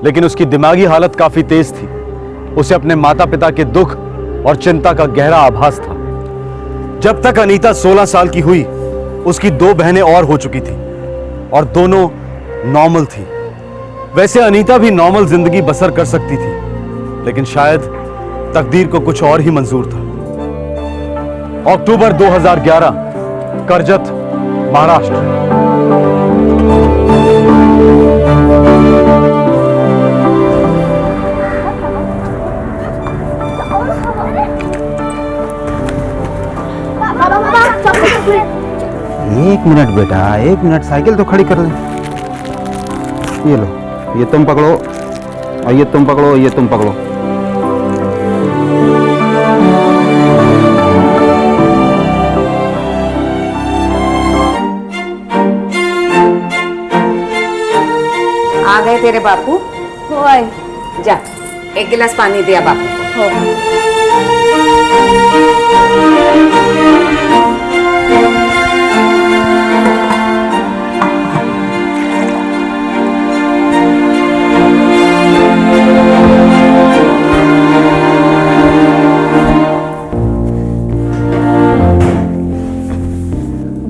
लेकिन उसकी दिमागी हालत काफी तेज थी। उसे अपने माता पिता के दुख और चिंता का गहरा आभास था। जब तक अनीता 16 साल की हुई, उसकी 2 बहनें और हो चुकी थी और दोनों नॉर्मल थी। वैसे अनीता भी नॉर्मल जिंदगी बसर कर सकती थी, लेकिन शायद तकदीर को कुछ और ही मंजूर था। अक्टूबर 2011, करजत, महाराष्ट्र।
एक मिनट बेटा, 1 मिनट, साइकिल तो खड़ी कर ले। ये लो, ये तुम पकड़ो और ये तुम पकड़ो, ये तुम पकड़ो।
आ गए तेरे बापू?
हो आए।
जा, एक गिलास पानी दिया बापू को।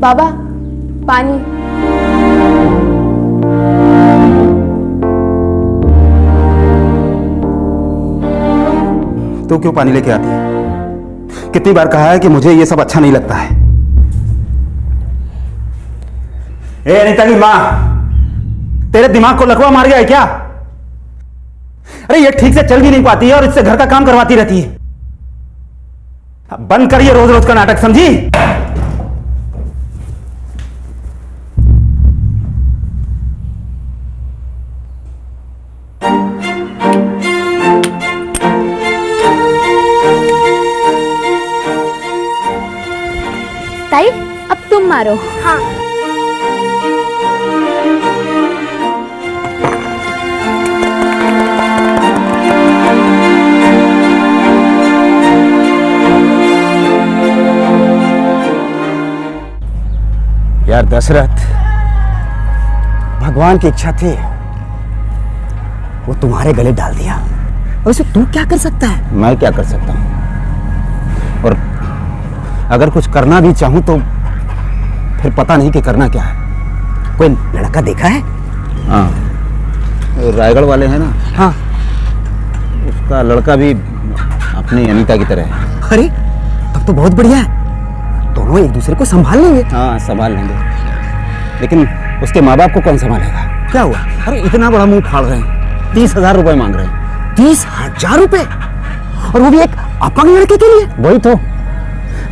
बाबा, पानी।
तू क्यों पानी लेके आती है? कितनी बार कहा है कि मुझे ये सब अच्छा नहीं लगता है। ए अनीता की माँ, तेरे दिमाग को लकवा मार गया है क्या? अरे ये ठीक से चल भी नहीं पाती है और इससे घर का काम करवाती रहती है। बंद करिए रोज रोज का नाटक, समझी?
ताई, अब तुम मारो। हाँ।
यार दशरथ, भगवान की इच्छा थी, वो तुम्हारे गले डाल दिया। वैसे तू क्या कर सकता है? मैं क्या कर सकता हूं? और अगर कुछ करना भी चाहूं तो फिर पता नहीं कि करना क्या है। कोई लड़का देखा है? हाँ, रायगढ़ वाले हैं ना? हाँ। उसका लड़का भी अपनी अनीता की तरह है। अरे तब तो बहुत बढ़िया है, दोनों एक दूसरे को संभाल लेंगे। हाँ संभाल लेंगे, लेकिन उसके माँ बाप को कौन संभालेगा? क्या हुआ? अरे इतना बड़ा मुंह फाड़ रहे हैं, 30,000 रुपए मांग रहे हैं। 30,000 रुपए? और वो भी एक अपंग लड़के के लिए? वही तो,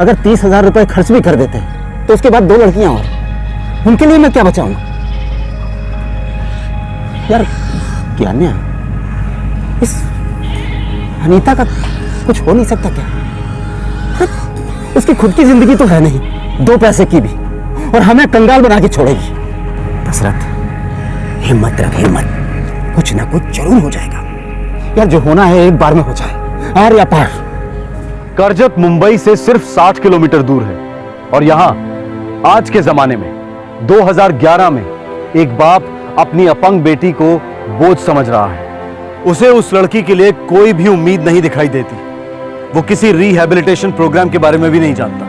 अगर 30,000 रुपए खर्च भी कर देते तो उसके बाद 2 लड़कियां और, उनके लिए मैं क्या बचाऊंगा? यार क्या न्याय, इस अनीता का कुछ हो नहीं सकता क्या? उसकी खुद की जिंदगी तो है नहीं, 2 पैसे की भी, और हमें कंगाल बना के छोड़ेगी। दशरथ हिम्मत रख, हिम्मत, कुछ ना कुछ जरूर हो जाएगा। यार जो होना है एक बार में हो जाए, यार या पार।
करजत मुंबई से सिर्फ 60 किलोमीटर दूर है और यहां आज के जमाने में 2011 में एक बाप अपनी अपंग बेटी को बोझ समझ रहा है। उसे उस लड़की के लिए कोई भी उम्मीद नहीं दिखाई देती। वो किसी रिहैबिलिटेशन प्रोग्राम के बारे में भी नहीं जानता,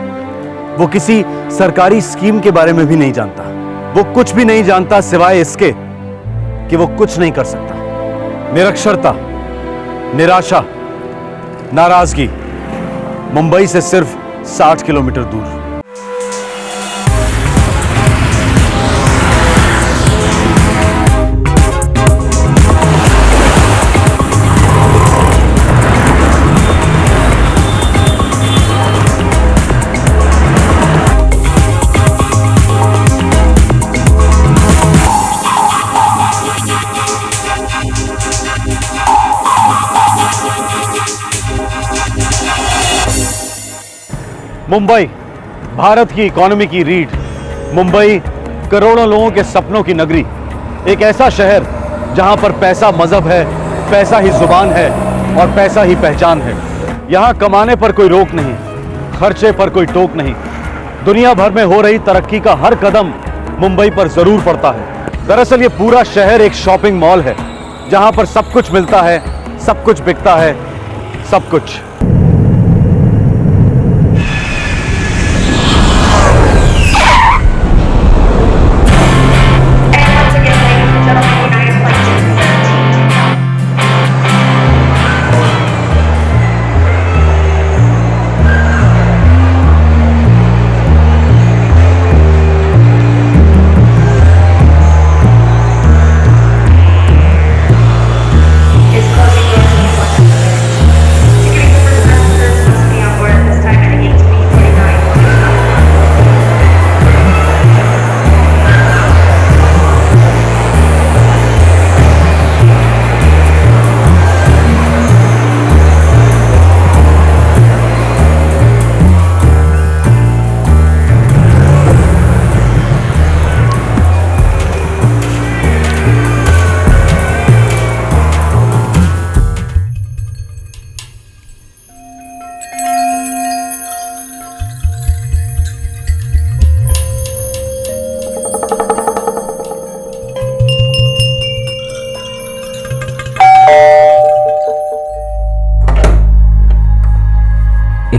वो किसी सरकारी स्कीम के बारे में भी नहीं जानता, वो कुछ भी नहीं जानता सिवाय इसके कि वो कुछ नहीं कर सकता। निरक्षरता, निराशा, नाराजगी, मुंबई से सिर्फ 60 किलोमीटर दूर। मुंबई भारत की इकोनॉमी की रीढ़, मुंबई करोड़ों लोगों के सपनों की नगरी, एक ऐसा शहर जहां पर पैसा मजहब है, पैसा ही जुबान है और पैसा ही पहचान है। यहां कमाने पर कोई रोक नहीं, खर्चे पर कोई टोक नहीं। दुनिया भर में हो रही तरक्की का हर कदम मुंबई पर जरूर पड़ता है। दरअसल ये पूरा शहर एक शॉपिंग मॉल है जहां पर सब कुछ मिलता है, सब कुछ बिकता है, सब कुछ।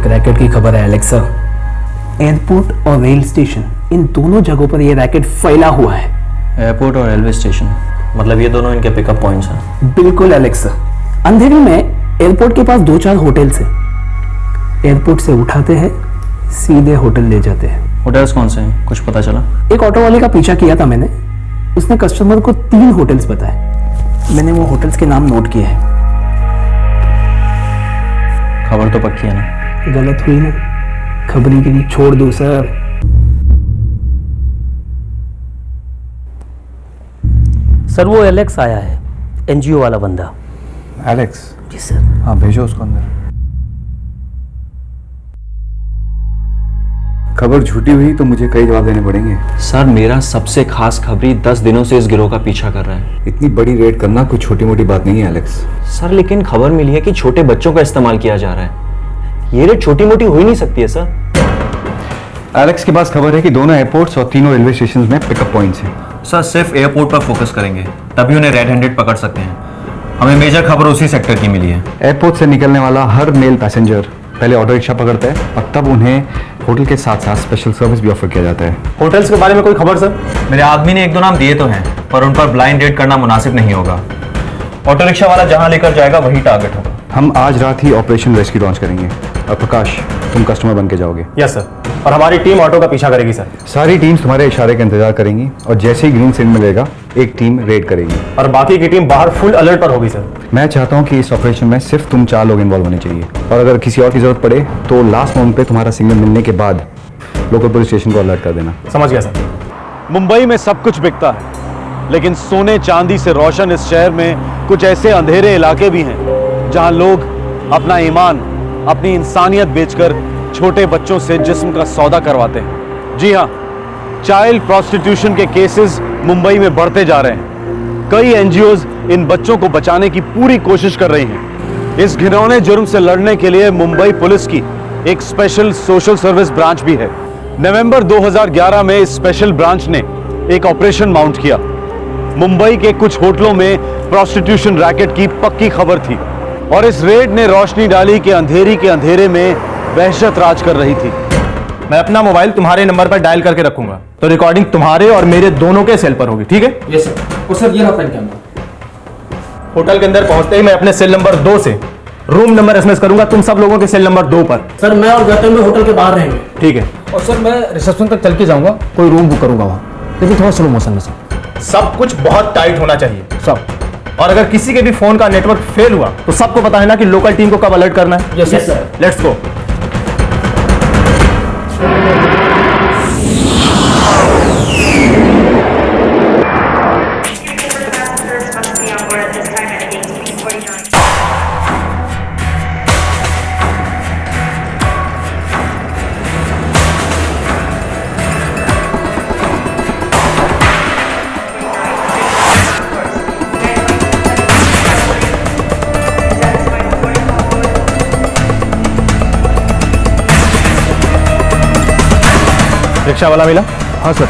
रैकेट की खबर है एलेक्सा।
एयरपोर्ट और रेल स्टेशन, इन दोनों जगहों पर यह रैकेट फैला हुआ है।
एयरपोर्ट और रेलवे स्टेशन, मतलब ये दोनों इनके पिकअप पॉइंट्स हैं।
बिल्कुल एलेक्सा। अंधेरे में एयरपोर्ट के पास 2-4 होटल्स हैं। एयरपोर्ट से उठाते हैं, सीधे होटल ले जाते हैं।
होटल्स कौन से हैं, कुछ पता चला?
एक ऑटो वाले का पीछा किया था मैंने, उसने कस्टमर को 3 होटल्स बताए। मैंने वो होटल्स के नाम नोट किए हैं।
खबर तो पक्की है ना?
गलत हुई ना, खबरी के लिए छोड़ दो सर।
सर वो एलेक्स आया है, एनजीओ वाला बंदा।
एलेक्स?
जी सर।
हाँ भेजो उसको अंदर। खबर झूठी हुई तो मुझे कई जवाब देने पड़ेंगे।
सर मेरा सबसे खास खबरी 10 दिनों से इस गिरोह का पीछा कर रहा है।
इतनी बड़ी रेड करना कोई छोटी मोटी बात नहीं है एलेक्स।
सर लेकिन खबर मिली है कि छोटे बच्चों का इस्तेमाल किया जा रहा है। ये रेड छोटी मोटी हो ही नहीं सकती है सर।
एलेक्स के पास खबर है कि दोनों एयरपोर्ट्स और तीनों रेलवे स्टेशन में पिकअप पॉइंट्स हैं।
सर सिर्फ एयरपोर्ट पर फोकस करेंगे, तभी उन्हें रेड हैंडेड पकड़ सकते हैं। हमें मेजर खबर उसी सेक्टर की मिली है।
एयरपोर्ट से निकलने वाला हर मेल पैसेंजर पहले ऑटो रिक्शा पकड़ता है और तब उन्हें होटल के साथ साथ स्पेशल सर्विस भी ऑफर किया जाता है।
होटल्स के बारे में कोई खबर सर? मेरे आदमी ने 1-2 नाम दिए तो हैं, पर उन पर ब्लाइंड रेड करना मुनासिब नहीं होगा। ऑटो रिक्शा वाला जहां लेकर जाएगा वही टारगेट होगा।
हम आज रात ही ऑपरेशन रेस्क्यू लॉन्च करेंगे और प्रकाश तुम कस्टमर बन के जाओगे।
यस सर, और हमारी टीम ऑटो का पीछा करेगी सर।
सारी टीम्स तुम्हारे इशारे का इंतजार करेंगी और जैसे ही ग्रीन सिग्नल मिलेगा एक टीम रेड करेगी
और बाकी की टीम बाहर फुल अलर्ट पर होगी सर।
मैं चाहता हूं कि इस ऑपरेशन में सिर्फ तुम 4 लोग इन्वॉल्व होने चाहिए और अगर किसी और की जरूरत पड़े तो लास्ट मोमेंट पे तुम्हारा सिग्नल मिलने के बाद लोकल पुलिस स्टेशन को अलर्ट कर देना।
समझ गया सर।
मुंबई में सब कुछ बिकता है, लेकिन सोने चांदी से रोशन इस शहर में कुछ ऐसे अंधेरे इलाके भी हैं जहां लोग अपना ईमान, अपनी इंसानियत बेचकर छोटे बच्चों से जिस्म का सौदा करवाते हैं। जी हां, चाइल्ड प्रोस्टिट्यूशन के केसेस मुंबई में बढ़ते जा रहे हैं। कई एनजीओज इन बच्चों को बचाने की पूरी कोशिश कर रही हैं। इस घिनौने जुर्म से लड़ने के लिए मुंबई पुलिस की एक स्पेशल सोशल सर्विस ब्रांच भी है। नवंबर 2011 में इस स्पेशल ब्रांच ने एक ऑपरेशन माउंट किया। मुंबई के कुछ होटलों में प्रोस्टिट्यूशन रैकेट की पक्की खबर थी और इस रेड ने रोशनी डाली कि अंधेरी के अंधेरे में वहशत राज कर रही थी।
मैं अपना मोबाइल तुम्हारे नंबर पर डायल करके रखूंगा, तो रिकॉर्डिंग तुम्हारे और मेरे दोनों के सेल पर होगी, ठीक है?
Yes sir. और सर ये रहा फ्रंट कैमरा।
होटल के अंदर पहुंचते ही मैं अपने सेल नंबर 2 से रूम नंबर एसएमएस करूंगा तुम सब लोगों के सेल नंबर 2 पर।
सर मैं और गौतम में होटल के बाहर रहेंगे।
ठीक है।
और सर मैं रिसेप्शन तक चल के जाऊंगा, कोई रूम बुक करूंगा वहाँ, लेकिन थोड़ा स्लो मोशन में सर।
सब कुछ बहुत टाइट होना चाहिए सब। और अगर किसी के भी फोन का नेटवर्क फेल हुआ तो सबको पता है ना कि लोकल टीम को कब अलर्ट करना है।
Yes sir.
Let's go. Rickshaw वाला मिला?
हाँ सर।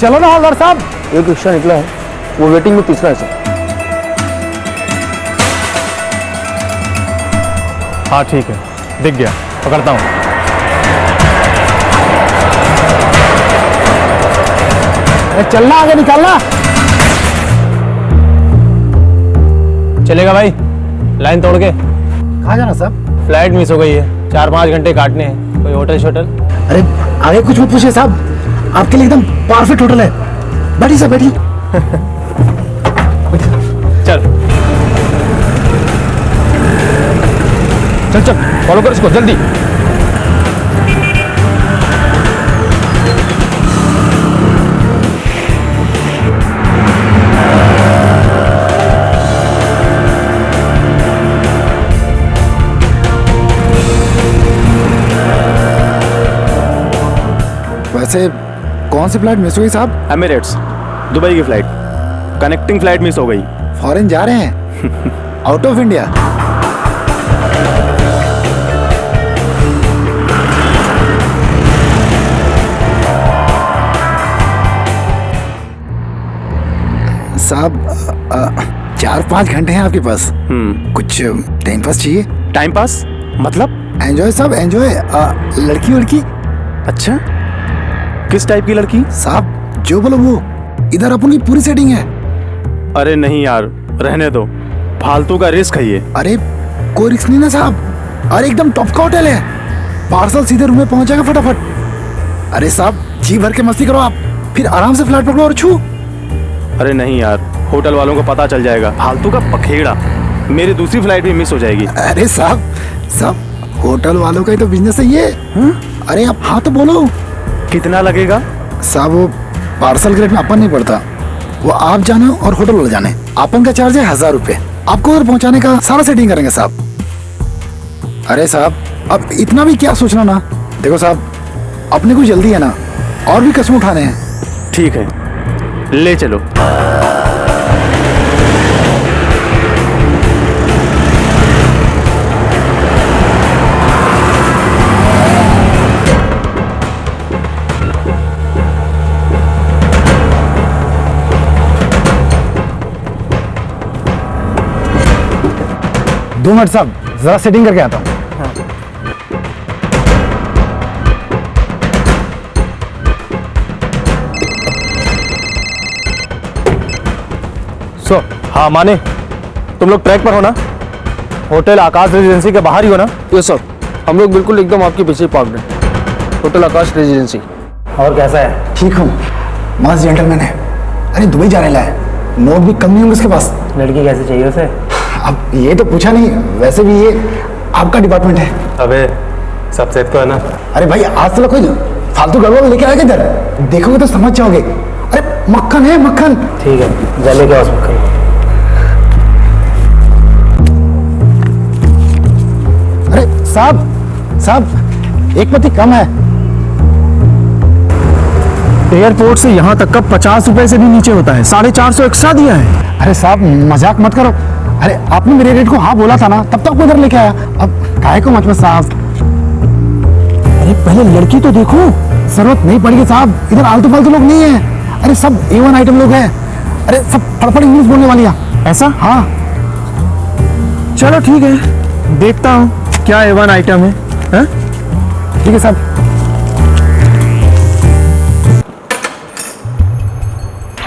चलो ना हवलदार साहब।
एक रिक्शा निकला है, वो वेटिंग में तीसरा है सर।
हाँ ठीक है, दिख गया, पकड़ता हूँ।
चलना, आगे निकालना।
चलेगा भाई, लाइन तोड़ के।
कहाँ जाना साहब?
फ्लाइट मिस हो गई है, 4-5 घंटे काटने हैं। कोई होटल शोटल?
अरे आगे कुछ मत पूछिए साहब, आपके लिए एकदम परफेक्ट होटल है। बैठिए साहब बैठिए।
चल चल चल, फॉलो कर इसको जल्दी।
वैसे कौन सी फ्लाइट मिस हुई साहब?
एमिरेट्स, दुबई की फ्लाइट, कनेक्टिंग फ्लाइट मिस हो गई।
फॉरेन जा रहे हैं? Out of India? साहब 4-5 घंटे हैं आपके पास। कुछ टाइम पास चाहिए।
टाइम पास मतलब?
एंजॉय साहब एंजॉय। लड़की वड़की?
अच्छा, किस टाइप की लड़की?
साहब जो बोलो वो, इधर अपन की पूरी सेटिंग है।
अरे नहीं यार, रहने दो, फालतू का रिस्क है ये।
अरे कोई रिस्क नहीं ना साहब, अरे एकदम टॉप का होटल है, पार्सल सीधे रूम में पहुंच जाएगा फटाफट। अरे साहब जी भर के मस्ती करो आप, फिर आराम से फ्लाइट पकड़ो और छू।
अरे नहीं यार, होटल वालों को पता चल जाएगा, फालतू का पखेड़ा, मेरी दूसरी फ्लाइट भी मिस हो जाएगी।
अरे साहब होटल वालों का ही तो बिजनेस है ये। अरे आप हाँ तो बोलो।
कितना लगेगा?
साहब वो पार्सल के रेट में अपन नहीं पड़ता, वो आप जाने और होटल वाले जाने। अपन का चार्ज है 1000 रुपए, आपको उधर पहुंचाने का सारा सेटिंग करेंगे साहब। अरे साहब अब इतना भी क्या सोचना ना, देखो साहब अपने को जल्दी है ना, और भी कस्म उठाने हैं।
ठीक है, ले चलो।
दो मिनट साहब, जरा सेटिंग करके आता हूँ।
हाँ माने, तुम लोग ट्रैक पर हो ना? होटल आकाश रेजिडेंसी के बाहर ही हो ना?
यस सर, हम लोग बिल्कुल एकदम आपके पीछे पार्कड हैं, होटल आकाश रेजिडेंसी।
और कैसा है?
ठीक हूँ, मस्त जेंटलमैन है। अरे दुबई जाने लाया, नोट भी कम नहीं होंगे उसके पास।
लड़की कैसे चाहिए उसे?
अब ये तो पूछा नहीं, वैसे भी ये आपका डिपार्टमेंट है।
अबे सब सेफ तो है ना?
अरे भाई आज तक कोई फालतू गड़बड़ लेके आएगा इधर, देखोगे तो समझ जाओगे। अरे मक्खन है मक्खन।
ठीक है, जले क्या उस मक्खन।
अरे साहब एक पति कम है।
एयरपोर्ट से यहाँ तक का 50 रुपए से भी नीचे होता है, 450 एक्स्ट्रा दिया है।
अरे साहब मजाक मत करो। अरे आपने मेरे रेट को हाँ बोला था ना, तब तक उधर लेके आया। अब काहे को मतलब साहब। अरे पहले लड़की तो देखो, जरूरत नहीं पड़ेगी साहब, इधर आलतू फालतू लोग नहीं है। अरे सब A1 आइटम लोग हैं। अरे सब फटफट इंग्लिश बोलने वाली है।
ऐसा?
हाँ
चलो ठीक है, देखता हूँ क्या A1 आइटम है। हाँ?
ठीक है साहब।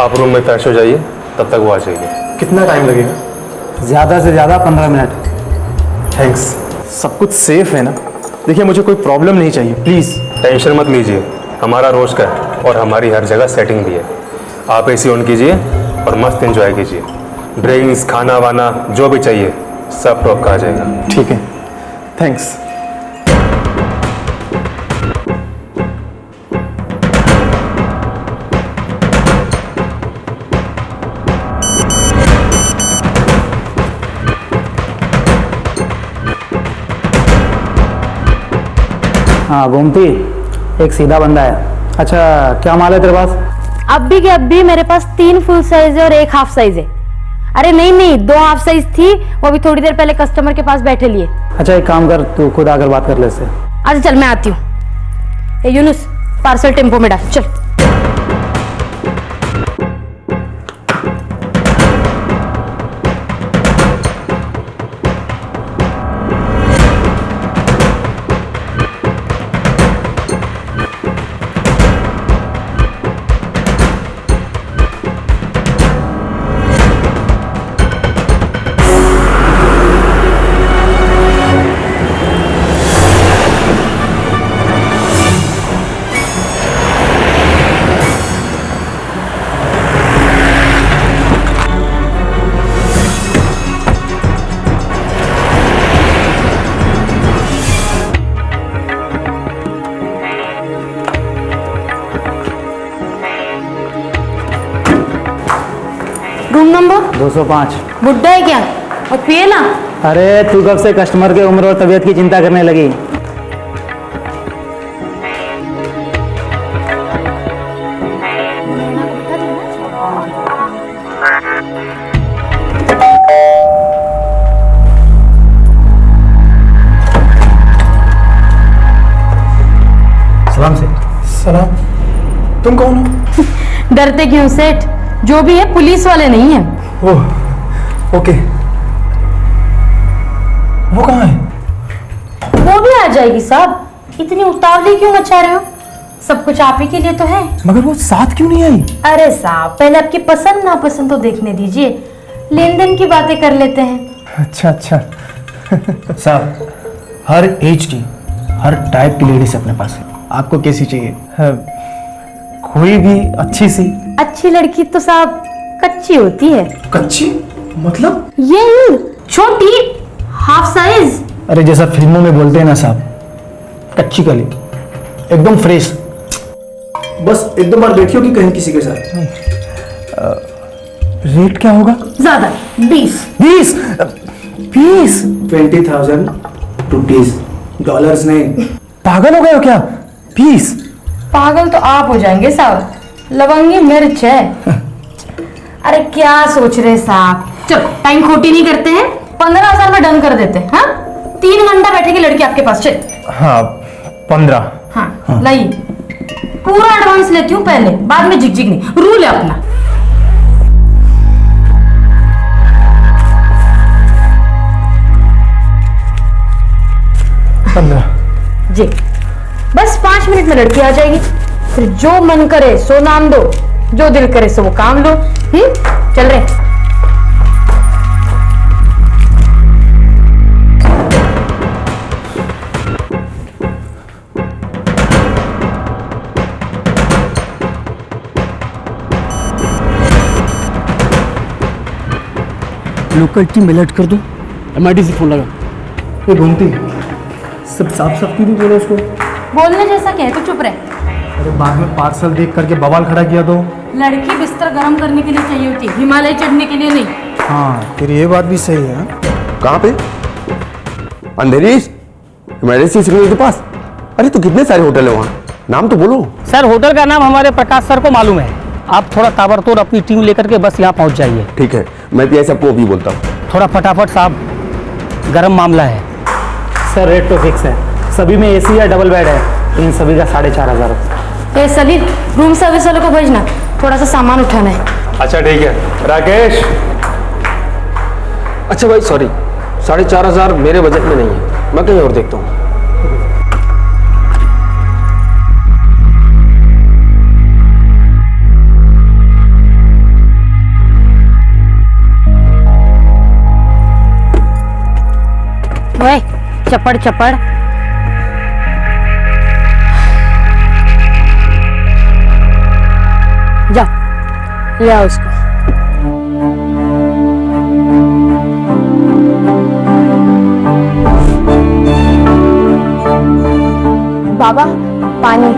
आप रूम में फ्रेश हो जाइए, तब तक वो आ जाएगी।
कितना टाइम लगेगा?
ज्यादा से ज्यादा 15 मिनट।
थैंक्स। सब कुछ सेफ है ना? देखिए मुझे कोई प्रॉब्लम नहीं चाहिए, प्लीज।
टेंशन मत लीजिए, हमारा रोज का है और हमारी हर जगह सेटिंग भी है। आप एसी ऑन कीजिए और मस्त एंजॉय कीजिए। ड्रिंक्स, खाना वाना जो भी चाहिए सब तो आपका आ जाएगा।
ठीक है, थैंक्स।
हाँ गोमती, एक सीधा बंदा है। अच्छा क्या माल है तेरे पास?
अब भी के अब भी मेरे पास 3 फुल साइज है और 1 हाफ साइज है। अरे नहीं 2 हाफ साइज थी, वो अभी थोड़ी देर पहले कस्टमर के पास बैठे लिए।
अच्छा एक काम कर, तू खुद आकर बात कर ले इससे।
अच्छा चल मैं आती हूँ। यूनुस पार्सल टेम्पो में डाल, चल। Room number
205।
बुड्ढा है क्या? और पिए ना।
अरे तू कब से कस्टमर के उम्र और तबीयत की चिंता करने लगी?
सलाम सेठ। सलाम। तुम कौन हो?
डरते क्यों सेठ? जो भी है पुलिस वाले नहीं है।
Oh okay. वो कहाँ है?
वो भी आ जाएगी साहब, इतनी उतावली क्यों मचा रहे हो? सब कुछ आप ही के लिए तो है।
मगर वो साथ क्यों नहीं आई?
अरे साहब पहले आपकी पसंद नापसंद तो देखने दीजिए, लेन देन की बातें कर लेते हैं।
अच्छा अच्छा। साहब हर एज की, हर टाइप की लेडीज अपने पास है। आपको कैसी चाहिए? कोई भी अच्छी सी।
अच्छी लड़की तो साहब कच्ची होती है।
कच्ची मतलब?
ये छोटी हाफ साइज।
अरे जैसा फिल्मों में बोलते हैं ना साहब, कच्ची कली, एकदम फ्रेश। बस एक दो बार देखियो कि कहीं किसी के साथ। रेट क्या होगा?
ज्यादा 20
20,000 रुपीज, डॉलर्स नहीं। पागल हो गए हो क्या? 20?
पागल तो आप हो जाएंगे साहब, लवंगी मिर्च है। अरे क्या सोच रहे साहब, चलो टाइम खोटी नहीं करते हैं, 15,000 में डन कर देते हैं। हाँ 3 घंटा बैठेगी लड़की आपके पास। चल
हाँ 15।
हाँ लाइए, पूरा एडवांस लेती हूँ पहले, बाद में झिकझिक नहीं, रूल है अपना। जी बस 5 मिनट में लड़की आ जाएगी, फिर जो मन करे सो नाम दो, जो दिल करे सो वो काम लो। चल रहे।
लोकल टीम अलर्ट कर दो, MID से फोन लगा।
ये घूमती सब साफ साफ क्यों नहीं बोला उसको?
बोलने जैसा क्या है, तू चुप रहे।
अरे बाद में पार्सल देख करके बवाल खड़ा किया तो।
लड़की बिस्तर गर्म करने के लिए चाहिए होती, हिमालय चढ़ने के लिए नहीं।
हाँ तेरी ये बात भी सही है।
कहाँ पे? अंधेरी सिग्नल के पास? अरे तो कितने सारे होटल है वहाँ,
नाम तो बोलो।
सर होटल का नाम हमारे प्रकाश सर को मालूम है। आप थोड़ा ताबड़तोड़ अपनी टीम लेकर के बस यहाँ पहुँच जाइए।
ठीक है, मैं पीआई साहब को अभी बोलता हूँ।
थोड़ा फटाफट साहब, गर्म मामला है। सर रेट तो फिक्स है, सभी में एसी या डबल बेड है, इन सभी का 4,500।
सलील, रूम सर्विस वालों को भेजना, थोड़ा सा सामान उठाना है।
अच्छा ठीक है। राकेश।
अच्छा भाई सॉरी, 4,500 मेरे बजट में नहीं है, मैं कहीं और देखता हूँ।
ओए, चपड़ चपड़। जा ले आओ इसको। बाबा पानी।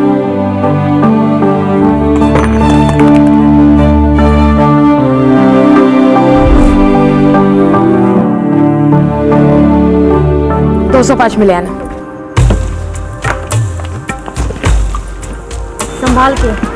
$205 मिले आना, संभाल के।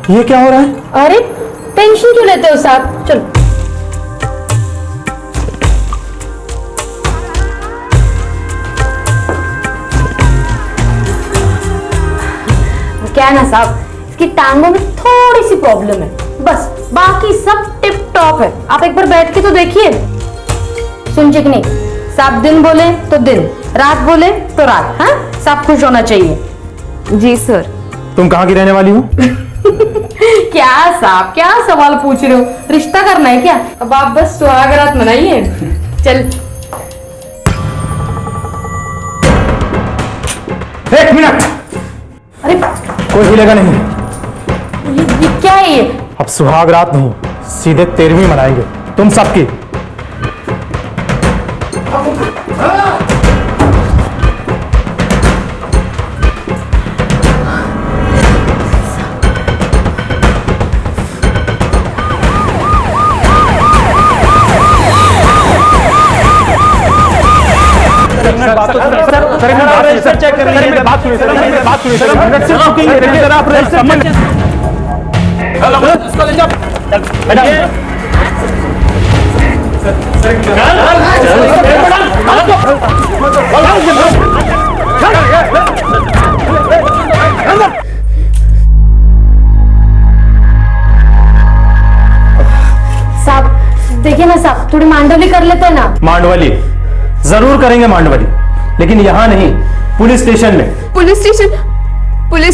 ये क्या हो रहा है?
अरे टेंशन क्यों लेते हो साहब, चलो। क्या है ना साहब, इसकी टांगों में थोड़ी सी प्रॉब्लम है, बस बाकी सब टिप टॉप है। आप एक बार बैठ के तो देखिए। सुन चिकनी साहब, दिन बोले तो दिन, रात बोले तो रात। हाँ, सब खुश होना चाहिए।
जी सर।
तुम कहाँ की रहने वाली हो?
क्या साहब, क्या सवाल पूछ रहे हो? रिश्ता करना है क्या? अब आप बस सुहागरात मनाइए। चल।
एक मिनट।
अरे
कोई हिलेगा नहीं।
ये क्या है ये?
अब सुहाग रात नहीं, सीधे 13वीं मनाएंगे तुम सबकी।
सर चेक कर रही है। बात सुनिए सर, बात सुनिए सर। सर रुकेंगे, सर आप समझ। इसको ले जाओ।
साहब देखिए ना साहब, थोड़ी मांडवली कर लेते हैं ना।
मांडवली जरूर करेंगे, मांडवली, लेकिन यहाँ नहीं, पुलिस स्टेशन में।
पुलिस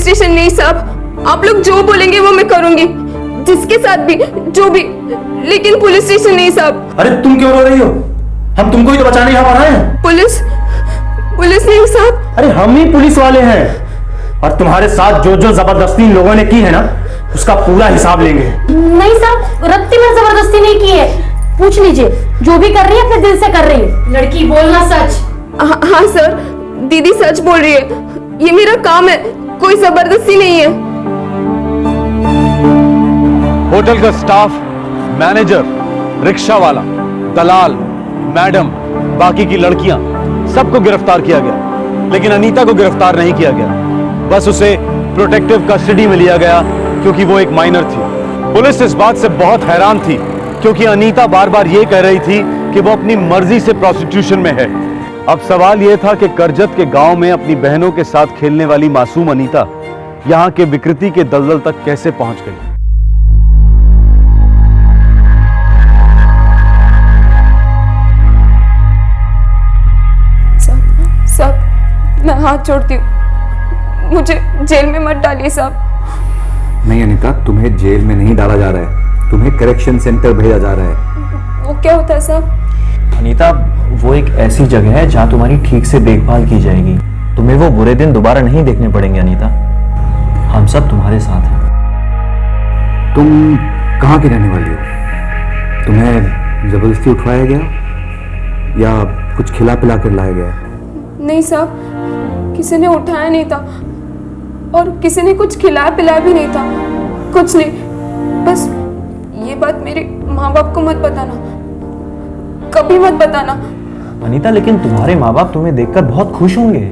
स्टेशन नहीं साहब, आप लोग जो बोलेंगे वो मैं करूंगी, जिसके साथ भी, जो भी, लेकिन पुलिस स्टेशन नहीं साहब।
अरे तुम क्यों रो रही हो? हम तुमको ही तो बचाने यहाँ आए हैं।
पुलिस नहीं साहब।
अरे हम ही पुलिस वाले हैं, और तुम्हारे साथ जो जो जबरदस्ती इन लोगों ने की है ना, उसका पूरा हिसाब लेंगे।
नहीं साहब, रत्ती में जबरदस्ती नहीं की है, पूछ लीजिए। जो भी कर रही है अपने दिल से कर रही है। लड़की बोलना सच।
हाँ सर, दीदी सच बोल रही है, ये मेरा काम है, कोई जबरदस्ती नहीं है।
होटल का स्टाफ, मैनेजर, रिक्शा वाला, दलाल, मैडम, बाकी की लड़कियां, सबको गिरफ्तार किया गया, लेकिन अनीता को गिरफ्तार नहीं किया गया। बस उसे प्रोटेक्टिव कस्टडी में लिया गया क्योंकि वो एक माइनर थी। पुलिस इस बात से बहुत हैरान थी क्योंकि अनीता बार बार ये कह रही थी कि वो अपनी मर्जी से प्रोस्टिट्यूशन में है। अब सवाल यह था कि करजत के गांव में अपनी बहनों के साथ खेलने वाली मासूम अनीता यहां के विकृति के दलदल तक कैसे पहुंच गई।
सब मैं हाथ जोड़ती हूँ, मुझे जेल में मत डालिए साहब।
नहीं अनीता, तुम्हें जेल में नहीं डाला जा रहा है, तुम्हें करेक्शन सेंटर भेजा जा रहा है।
वो क्या होता है साहब?
अनीता, वो एक ऐसी जगह है जहां तुम्हारी ठीक से देखभाल की जाएगी। तुम्हें वो बुरे दिन दोबारा नहीं देखने पड़ेंगे अनीता। हम सब तुम्हारे साथ हैं।
तुम कहाँ की रहने वाली हो? तुम्हें जबरदस्ती उठवाया गया या कुछ खिला पिला कर लाया गया?
नहीं साहब, किसी ने उठाया नहीं था और किसी ने कुछ खिलाया पिलाया भी नहीं था। कुछ नहीं, बस ये बात मेरे माँ बाप को मत बताना, कभी मत बताना।
अनीता, लेकिन तुम्हारे माँ बाप तुम्हें देखकर बहुत खुश होंगे।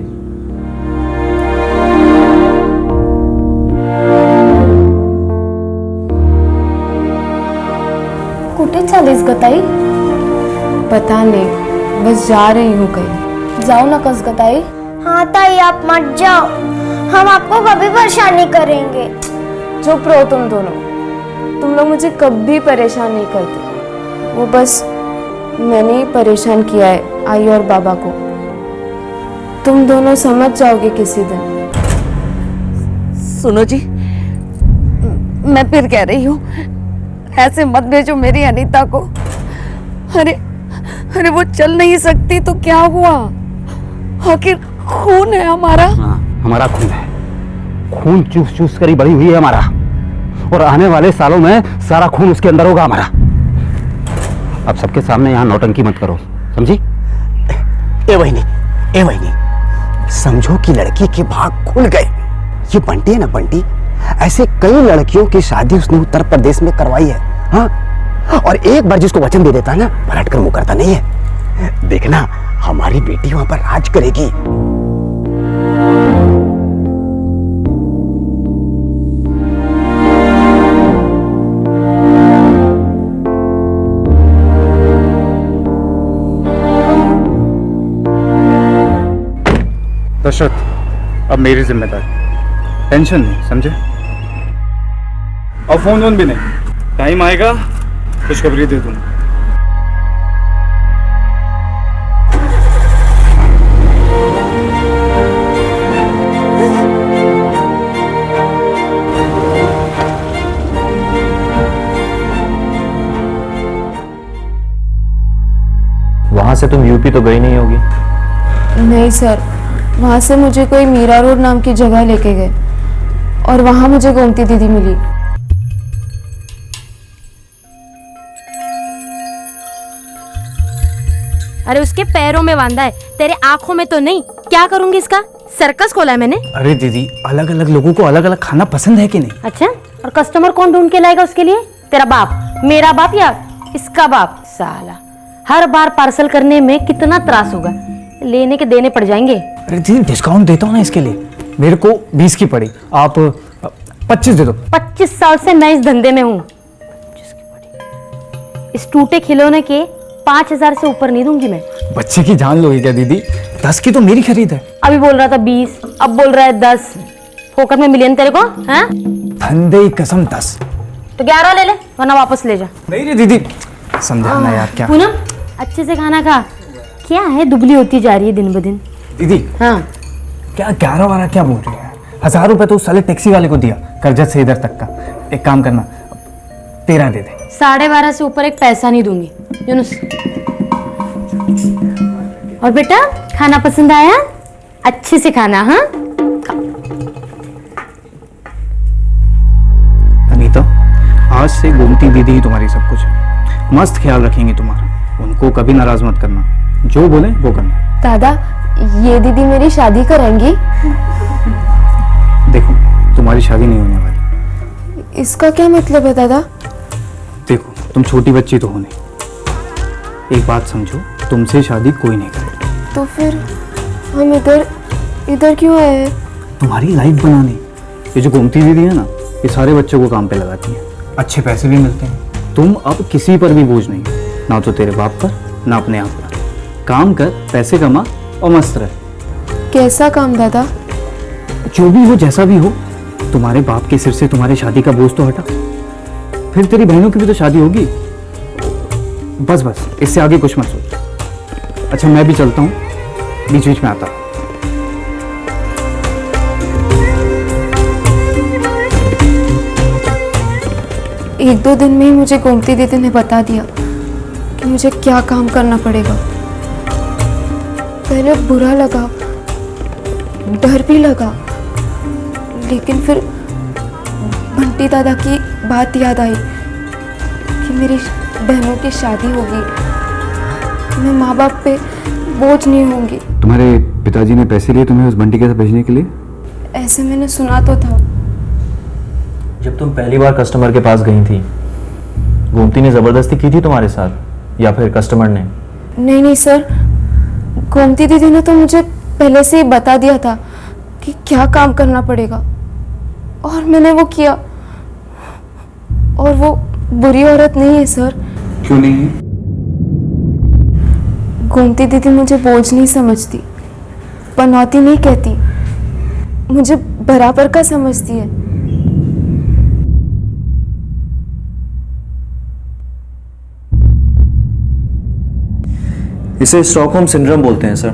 कुठे चालीस ग ताई? पता नहीं, बस जा रही हूँ कहीं। जाओ ना कस ग ताई।
हाँ ताई, आप मत जाओ, हम आपको कभी परेशान नहीं करेंगे।
चुप रहो तुम दोनों, तुम लोग मुझे कभी परेशान नहीं करते। वो बस मैंने ही परेशान किया है आई और बाबा को। तुम दोनों समझ जाओगे किसी दिन।
सुनो जी, मैं फिर कह रही हूँ, ऐसे मत भेजो मेरी अनीता को। अरे अरे वो चल नहीं सकती तो क्या हुआ? आखिर खून है हमारा।
हाँ, हमारा खून है, खून चूस चूस कर ही बड़ी हुई है हमारा, और आने वाले सालों में सारा खून उसके अंदर होगा हमारा। अब सबके सामने यहाँ नौटंकी मत करो, समझी?
ए वहीनी, समझो कि लड़की के भाग खुल गए। ये बंटी है ना बंटी, ऐसे कई लड़कियों की शादी उसने उत्तर प्रदेश में करवाई है। हाँ, और एक बार जिसको वचन दे देता है ना, पलट कर मुंह करता नहीं है। देखना, हमारी बेटी वहां पर राज करेगी।
दशरथ, अब मेरी जिम्मेदारी, टेंशन नहीं, समझे? और फोन वोन भी नहीं, टाइम आएगा खुशखबरी दे दूंगा।
वहां से तुम यूपी तो गई नहीं होगी?
नहीं सर, वहाँ से मुझे कोई मीरा रोड नाम की जगह लेके गए और वहाँ मुझे गोमती दीदी मिली।
अरे उसके पैरों में बांधा है, तेरे आंखों में तो नहीं। क्या करूंगी इसका? सर्कस खोला है मैंने।
अरे दीदी, अलग अलग लोगों को अलग अलग खाना पसंद है कि नहीं?
अच्छा, और कस्टमर कौन ढूंढ के लाएगा उसके लिए? तेरा बाप, मेरा बाप या इसका बाप? साला हर बार पार्सल करने में कितना त्रास होगा, लेने के देने पड़ जाएंगे।
अरे दीदी, डिस्काउंट देता हूँ ना इसके लिए। मेरे को 20 की पड़ी, आप 25 दे दो।
25 साल से मैं इस धंधे में हूँ। इस टूटे खिलौने के 5000 से ऊपर नहीं दूंगी मैं।
बच्चे की जान लोगी क्या दीदी? 10 की तो मेरी खरीद है।
अभी बोल रहा था 20, अब बोल रहा है 10। फोकट में मिलियन तेरे को? हाँ?
धंधे की कसम 10।
तो 11 ले ले, वरना वापस ले जा।
नहीं रे दीदी, समझाना यार क्या।
पूनम, अच्छे से खाना खा। क्या है, दुबली होती जा रही है दिन ब दिन।
दीदी,
हाँ
क्या 11 क्या बोल रही है? 1000 रुपए तो उस साले टैक्सी वाले को दिया, करजत से इधर तक का। एक काम करना, 13 दे दे।
12.5 से ऊपर एक पैसा नहीं दूंगी। यूनुस, और बेटा खाना पसंद आया? अच्छे से खाना। हाँ
अनीता, आज से गोमती दीदी ही तुम्हारी सब कुछ है। मस्त ख्याल रखेंगे तुम्हारा, उनको कभी नाराज मत करना, जो बोले वो करना।
दादा, ये दीदी मेरी शादी कराएंगी?
देखो, तुम्हारी शादी नहीं होने वाली।
इसका क्या मतलब है दादा?
देखो, तुम छोटी बच्ची तो हो नहीं, एक बात समझो, तुमसे शादी कोई नहीं करेगा।
तो फिर हम इधर क्यों आए हैं?
तुम्हारी लाइफ बनाने। ये जो गोमती दीदी है ना, ये सारे बच्चों को काम पे लगाती है, अच्छे पैसे भी मिलते हैं। तुम अब किसी पर भी बोझ नहीं, ना तो तेरे बाप पर, ना अपने आप पर। काम कर, पैसे कमा और मस्त रह।
कैसा काम दादा?
जो भी हो, जैसा भी हो, तुम्हारे बाप के सिर से तुम्हारी शादी का बोझ तो हटा। फिर तेरी बहनों की भी तो शादी होगी। बस बस, इससे आगे कुछ मत सोच। अच्छा, मैं भी चलता हूँ, बीच बीच में आता हूँ।
एक दो दिन में ही मुझे गोमती दीदी ने बता दिया कि मुझे क्या काम करना पड़ेगा। पहले बुरा लगा, डर भी लगा, लेकिन फिर बंटी दादा की बात याद आई कि मेरी बहनों की शादी होगी, मैं माँ बाप पे बोझ नहीं होंगी।
तुम्हारे पिताजी ने पैसे लिए तुम्हें उस बंटी के साथ भेजने के लिए?
ऐसे मैंने सुना तो था।
जब तुम पहली बार कस्टमर के पास गई थी, गोमती ने जबरदस्ती की थी तुम्हारे साथ या फिर कस्टमर ने?
नहीं नहीं सर, गोमती दीदी ने तो मुझे पहले से ही बता दिया था कि क्या काम करना पड़ेगा, और मैंने वो किया। और वो बुरी औरत नहीं है सर।
क्यों नहीं है?
गोमती दीदी मुझे बोझ नहीं समझती, पनौती नहीं कहती, मुझे बराबर का समझती है।
इसे स्टॉकहोम सिंड्रोम बोलते हैं सर।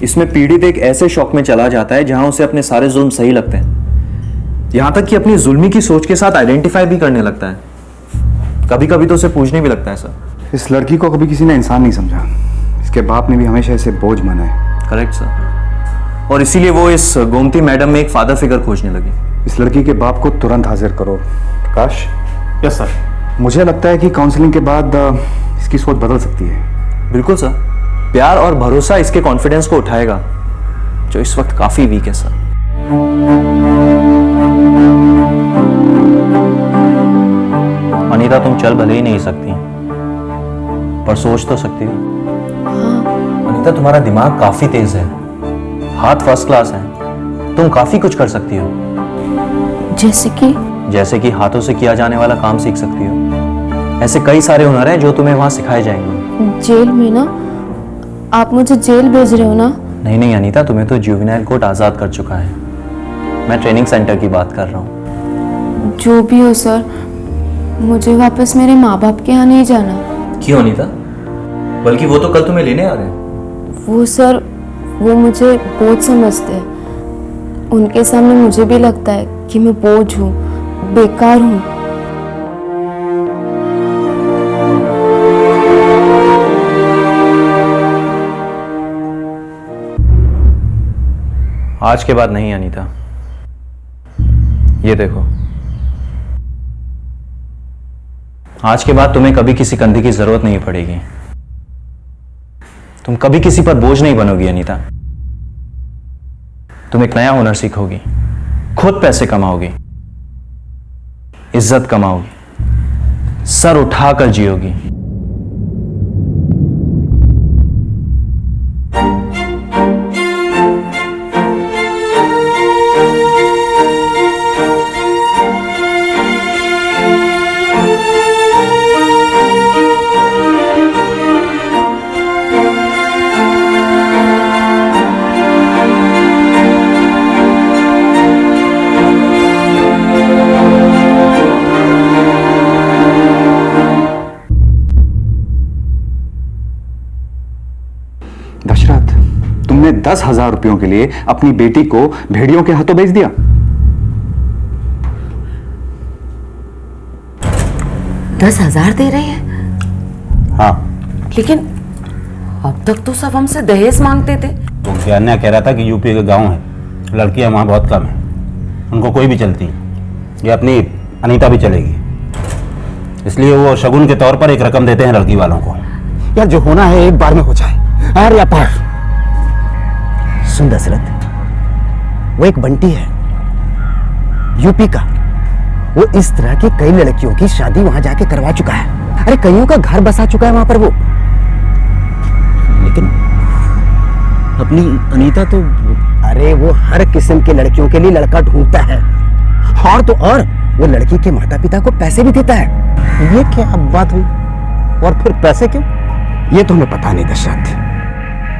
इसमें पीड़ित एक ऐसे शॉक में चला जाता है जहां उसे अपने सारे जुल्म सही लगते हैं, यहां तक कि अपनी जुल्मी की सोच के साथ आइडेंटिफाई भी करने लगता है। कभी कभी तो उसे पूछने भी लगता है सर।
इस लड़की को कभी किसी ने इंसान नहीं समझा, इसके बाप ने भी हमेशा इसे बोझ माना है।
करेक्ट सर, और इसीलिए वो इस गोमती मैडम में एक फादर फिगर खोजने लगी।
इस लड़की के बाप को तुरंत हाजिर करो। प्रकाश।
Yes sir.
मुझे लगता है कि काउंसलिंग के बाद इसकी सोच बदल सकती है।
बिल्कुल सर, प्यार और भरोसा इसके कॉन्फिडेंस को उठाएगा, जो इस वक्त काफी वीक है सर। अनीता, तुम चल भले ही नहीं सकती, पर सोच तो सकती हो। अनीता, तुम्हारा दिमाग काफी तेज है, हाथ फर्स्ट क्लास है, तुम काफी कुछ कर सकती हो। जैसे कि हाथों से किया जाने वाला काम सीख सकती हो। ऐसे कई सारे हुनर हैं जो तुम्हें वहां सिखाए जाएंगे।
जेल में ना? आप मुझे जेल भेज रहे हो ना?
नहीं नहीं अनीता, तुम्हें तो जुवेनाइल कोर्ट आजाद कर चुका है। मैं ट्रेनिंग सेंटर की बात कर रहा हूँ।
जो भी हो सर, मुझे वापस मेरे माँ बाप के यहाँ नहीं जाना।
क्यों अनीता? बल्कि वो तो कल तुम्हें लेने आ रहे हैं।
वो सर, वो मुझे बोझ समझते हैं। उनके सामने मुझे भी लगता है कि मैं बोझ हूँ, बेकार हूँ।
आज के बाद नहीं अनीता, ये देखो, आज के बाद तुम्हें कभी किसी कंधे की जरूरत नहीं पड़ेगी। तुम कभी किसी पर बोझ नहीं बनोगी अनीता। तुम एक नया हुनर सीखोगी, खुद पैसे कमाओगी, इज्जत कमाओगी, सर उठाकर जियोगी।
दशरथ, तुमने 10,000 रुपयों के लिए अपनी बेटी को भेड़ियों के हाथों बेच दिया।
10,000 दे रहे हैं?
हाँ।
लेकिन अब तक तो सब हमसे दहेज मांगते थे।
तो ज्ञान्या कह रहा था कि यूपी के गांव है, लड़कियां वहां बहुत कम है, उनको कोई भी चलती है। ये अपनी अनीता भी चलेगी, इसलिए वो शगुन के तौर पर एक रकम देते हैं लड़की वालों को।
यार, जो होना है एक बार में हो जाए। अरे अपार सुन दशरथ, वो एक बंटी है यूपी का। वो इस तरह की कई लड़कियों की शादी वहां जाके करवा चुका है। अरे कईयों का घर बसा चुका है वहां पर वो। लेकिन अपनी अनीता तो, अरे वो हर किस्म के लड़कियों के लिए लड़का ढूंढता है, और तो और वो लड़की के माता पिता को पैसे भी देता है। ये क्या अब बात हुई? और फिर पैसे क्यों? ये तो हमें पता नहीं दशरथ,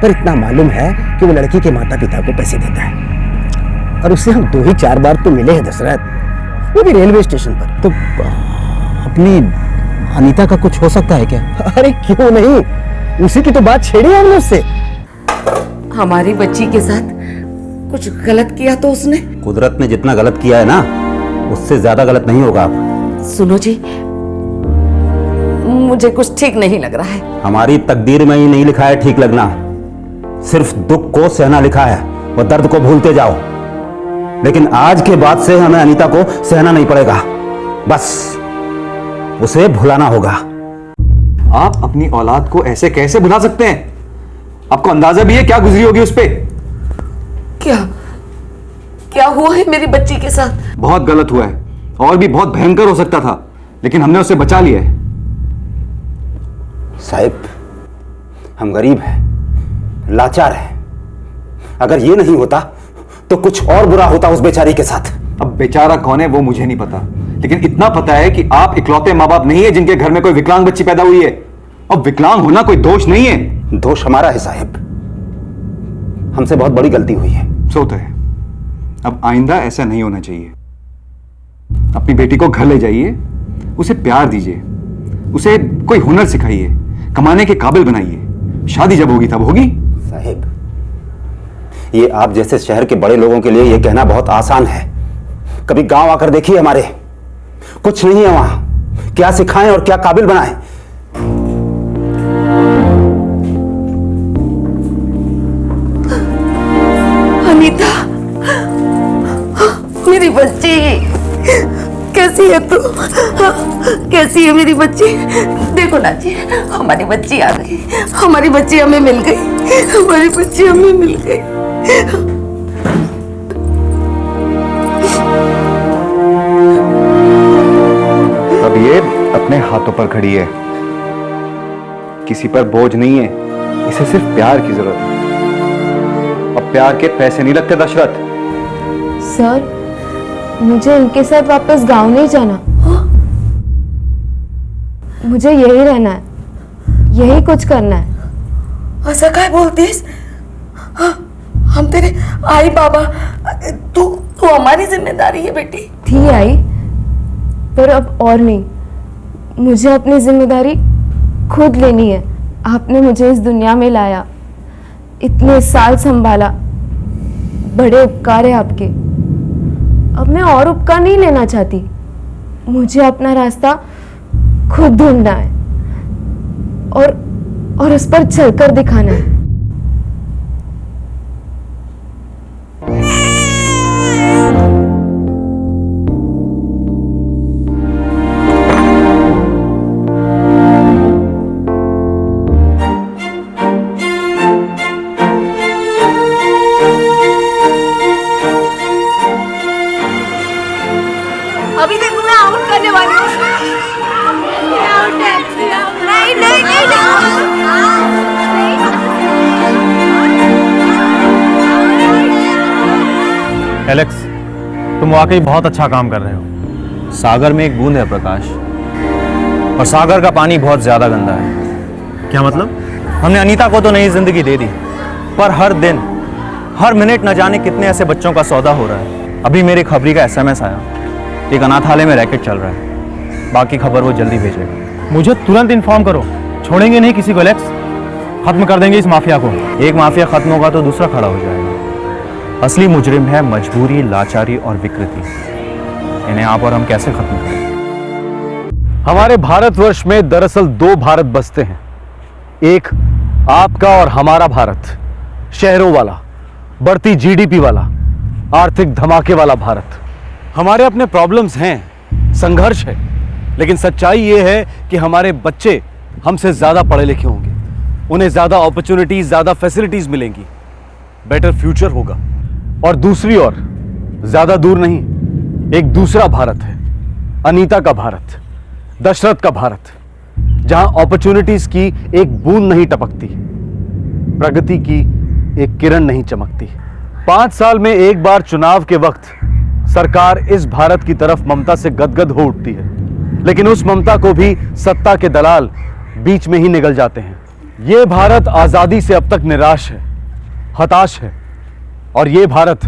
पर इतना मालूम है कि वो लड़की के माता पिता को पैसे देता है, और उससे हम 2 ही 4 बार तो मिले हैं दशरथ, वो भी रेलवे स्टेशन पर। तो अपनी अनीता का कुछ हो सकता है क्या? अरे क्यों नहीं, उसी की तो बात छेड़ी हमने उससे।
हमारी बच्ची के साथ कुछ गलत किया तो उसने?
कुदरत ने जितना गलत किया है ना, उससे ज्यादा गलत नहीं होगा। आप
सुनो जी, मुझे कुछ ठीक नहीं लग रहा है।
हमारी तकदीर में ही नहीं लिखा है ठीक लगना, सिर्फ दुख को सहना लिखा है और दर्द को भूलते जाओ। लेकिन आज के बाद से हमें अनीता को सहना नहीं पड़ेगा, बस उसे भुलाना होगा।
आप अपनी औलाद को ऐसे कैसे भुला सकते हैं? आपको अंदाजा भी है क्या गुजरी होगी उस पे?
क्या क्या हुआ है मेरी बच्ची के साथ?
बहुत गलत हुआ है और भी बहुत भयंकर हो सकता था, लेकिन हमने उसे बचा लिया है।
साहिब, हम गरीब हैं, लाचार हैं। अगर ये नहीं होता तो कुछ और बुरा होता उस बेचारी के साथ।
अब बेचारा कौन है वो मुझे नहीं पता, लेकिन इतना पता है कि आप इकलौते माँ बाप नहीं है जिनके घर में कोई विकलांग बच्ची पैदा हुई है। और विकलांग होना कोई दोष नहीं है।
दोष हमारा है साहिब, हमसे बहुत बड़ी गलती हुई है।
सो तो है, अब आइंदा ऐसा नहीं होना चाहिए। अपनी बेटी को घर ले जाइए, उसे प्यार दीजिए, उसे कोई हुनर सिखाइए, कमाने के काबिल बनाइए। शादी जब होगी तब होगी।
साहिब, ये आप जैसे शहर के बड़े लोगों के लिए ये कहना बहुत आसान है। कभी गांव आकर देखिए, हमारे कुछ नहीं है वहां। क्या सिखाएं और क्या काबिल बनाएं?
अनीता, मेरी बच्ची कैसी है तू? कैसी है मेरी बच्ची? देखो ना जी, हमारी बच्ची आ गई, हमारी बच्ची हमें मिल गई, हमारी बच्ची हमें मिल गई।
अब ये अपने हाथों पर खड़ी है, किसी पर बोझ नहीं है, इसे सिर्फ प्यार की जरूरत है। अब प्यार के पैसे नहीं लगते दशरथ।
सर, मुझे इनके साथ वापस गांव नहीं जाना। मुझे यही रहना है, यही कुछ करना है।
ऐसा क्या बोलतीस? हम तेरे आई बाबा, तू तू हमारी जिम्मेदारी है बेटी।
थी आई, पर अब और नहीं। मुझे अपनी जिम्मेदारी खुद लेनी है। आपने मुझे इस दुनिया में लाया, इतने साल संभाला, बड़े उपकार है आपके। अब मैं और उपकार नहीं लेना चाहती। मुझे अपना रास्ता खुद ढूंढना है और उस पर चलकर दिखाना है।
अभी देखो मैं आउट करने वाली हूँ। नहीं नहीं नहीं
एलेक्स, तुम वाकई बहुत अच्छा काम कर रहे हो। सागर में एक बूंद है प्रकाश, और सागर का पानी बहुत ज्यादा गंदा है। क्या मतलब? हमने अनीता को तो नई जिंदगी दे दी, पर हर दिन हर मिनट न जाने कितने ऐसे बच्चों का सौदा हो रहा है। अभी मेरी खबरी का SMS आया, एक अनाथालय में रैकेट चल रहा है। बाकी खबर वो जल्दी भेजेगा। मुझे तुरंत इन्फॉर्म करो, छोड़ेंगे नहीं किसी को एलेक्स। खत्म कर देंगे इस माफिया को। एक माफिया खत्म होगा तो दूसरा खड़ा हो जाएगा। असली मुजरिम है मजबूरी, लाचारी और विकृति। इन्हें आप और हम कैसे खत्म करें? हमारे भारतवर्ष में दरअसल दो भारत बसते हैं, एक आपका और हमारा भारत, शहरों वाला, बढ़ती GDP वाला, आर्थिक धमाके वाला भारत। हमारे अपने प्रॉब्लम्स हैं, संघर्ष है, लेकिन सच्चाई यह है कि हमारे बच्चे हमसे ज्यादा पढ़े लिखे होंगे, उन्हें ज्यादा अपॉर्चुनिटीज, ज्यादा फैसिलिटीज मिलेंगी, बेटर फ्यूचर होगा। और दूसरी ओर, ज्यादा दूर नहीं, एक दूसरा भारत है, अनीता का भारत, दशरथ का भारत, जहां अपॉर्चुनिटीज की एक बूंद नहीं टपकती, प्रगति की एक किरण नहीं चमकती। 5 साल में एक बार चुनाव के वक्त सरकार इस भारत की तरफ ममता से गदगद हो उठती है, लेकिन उस ममता को भी सत्ता के दलाल बीच में ही निगल जाते हैं। ये भारत आजादी से अब तक निराश है, हताश है, और ये भारत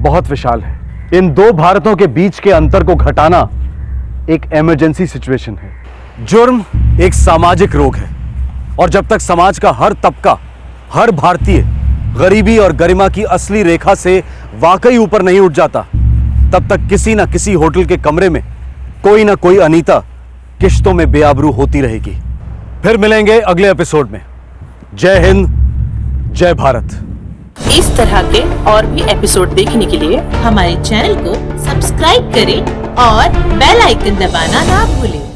बहुत विशाल है। इन दो भारतों के बीच के अंतर को घटाना एक इमरजेंसी सिचुएशन है। जुर्म एक सामाजिक रोग है, और जब तक समाज का हर तबका, हर भारतीय गरीबी और गरिमा की असली रेखा से वाकई ऊपर नहीं उठ जाता, तब तक किसी ना किसी होटल के कमरे में कोई ना कोई अनीता किश्तों में बेआबरू होती रहेगी। फिर मिलेंगे अगले एपिसोड में। जय हिंद, जय भारत।
इस तरह के और भी एपिसोड देखने के लिए हमारे चैनल को सब्सक्राइब करें और बेल आइकन दबाना ना भूलें।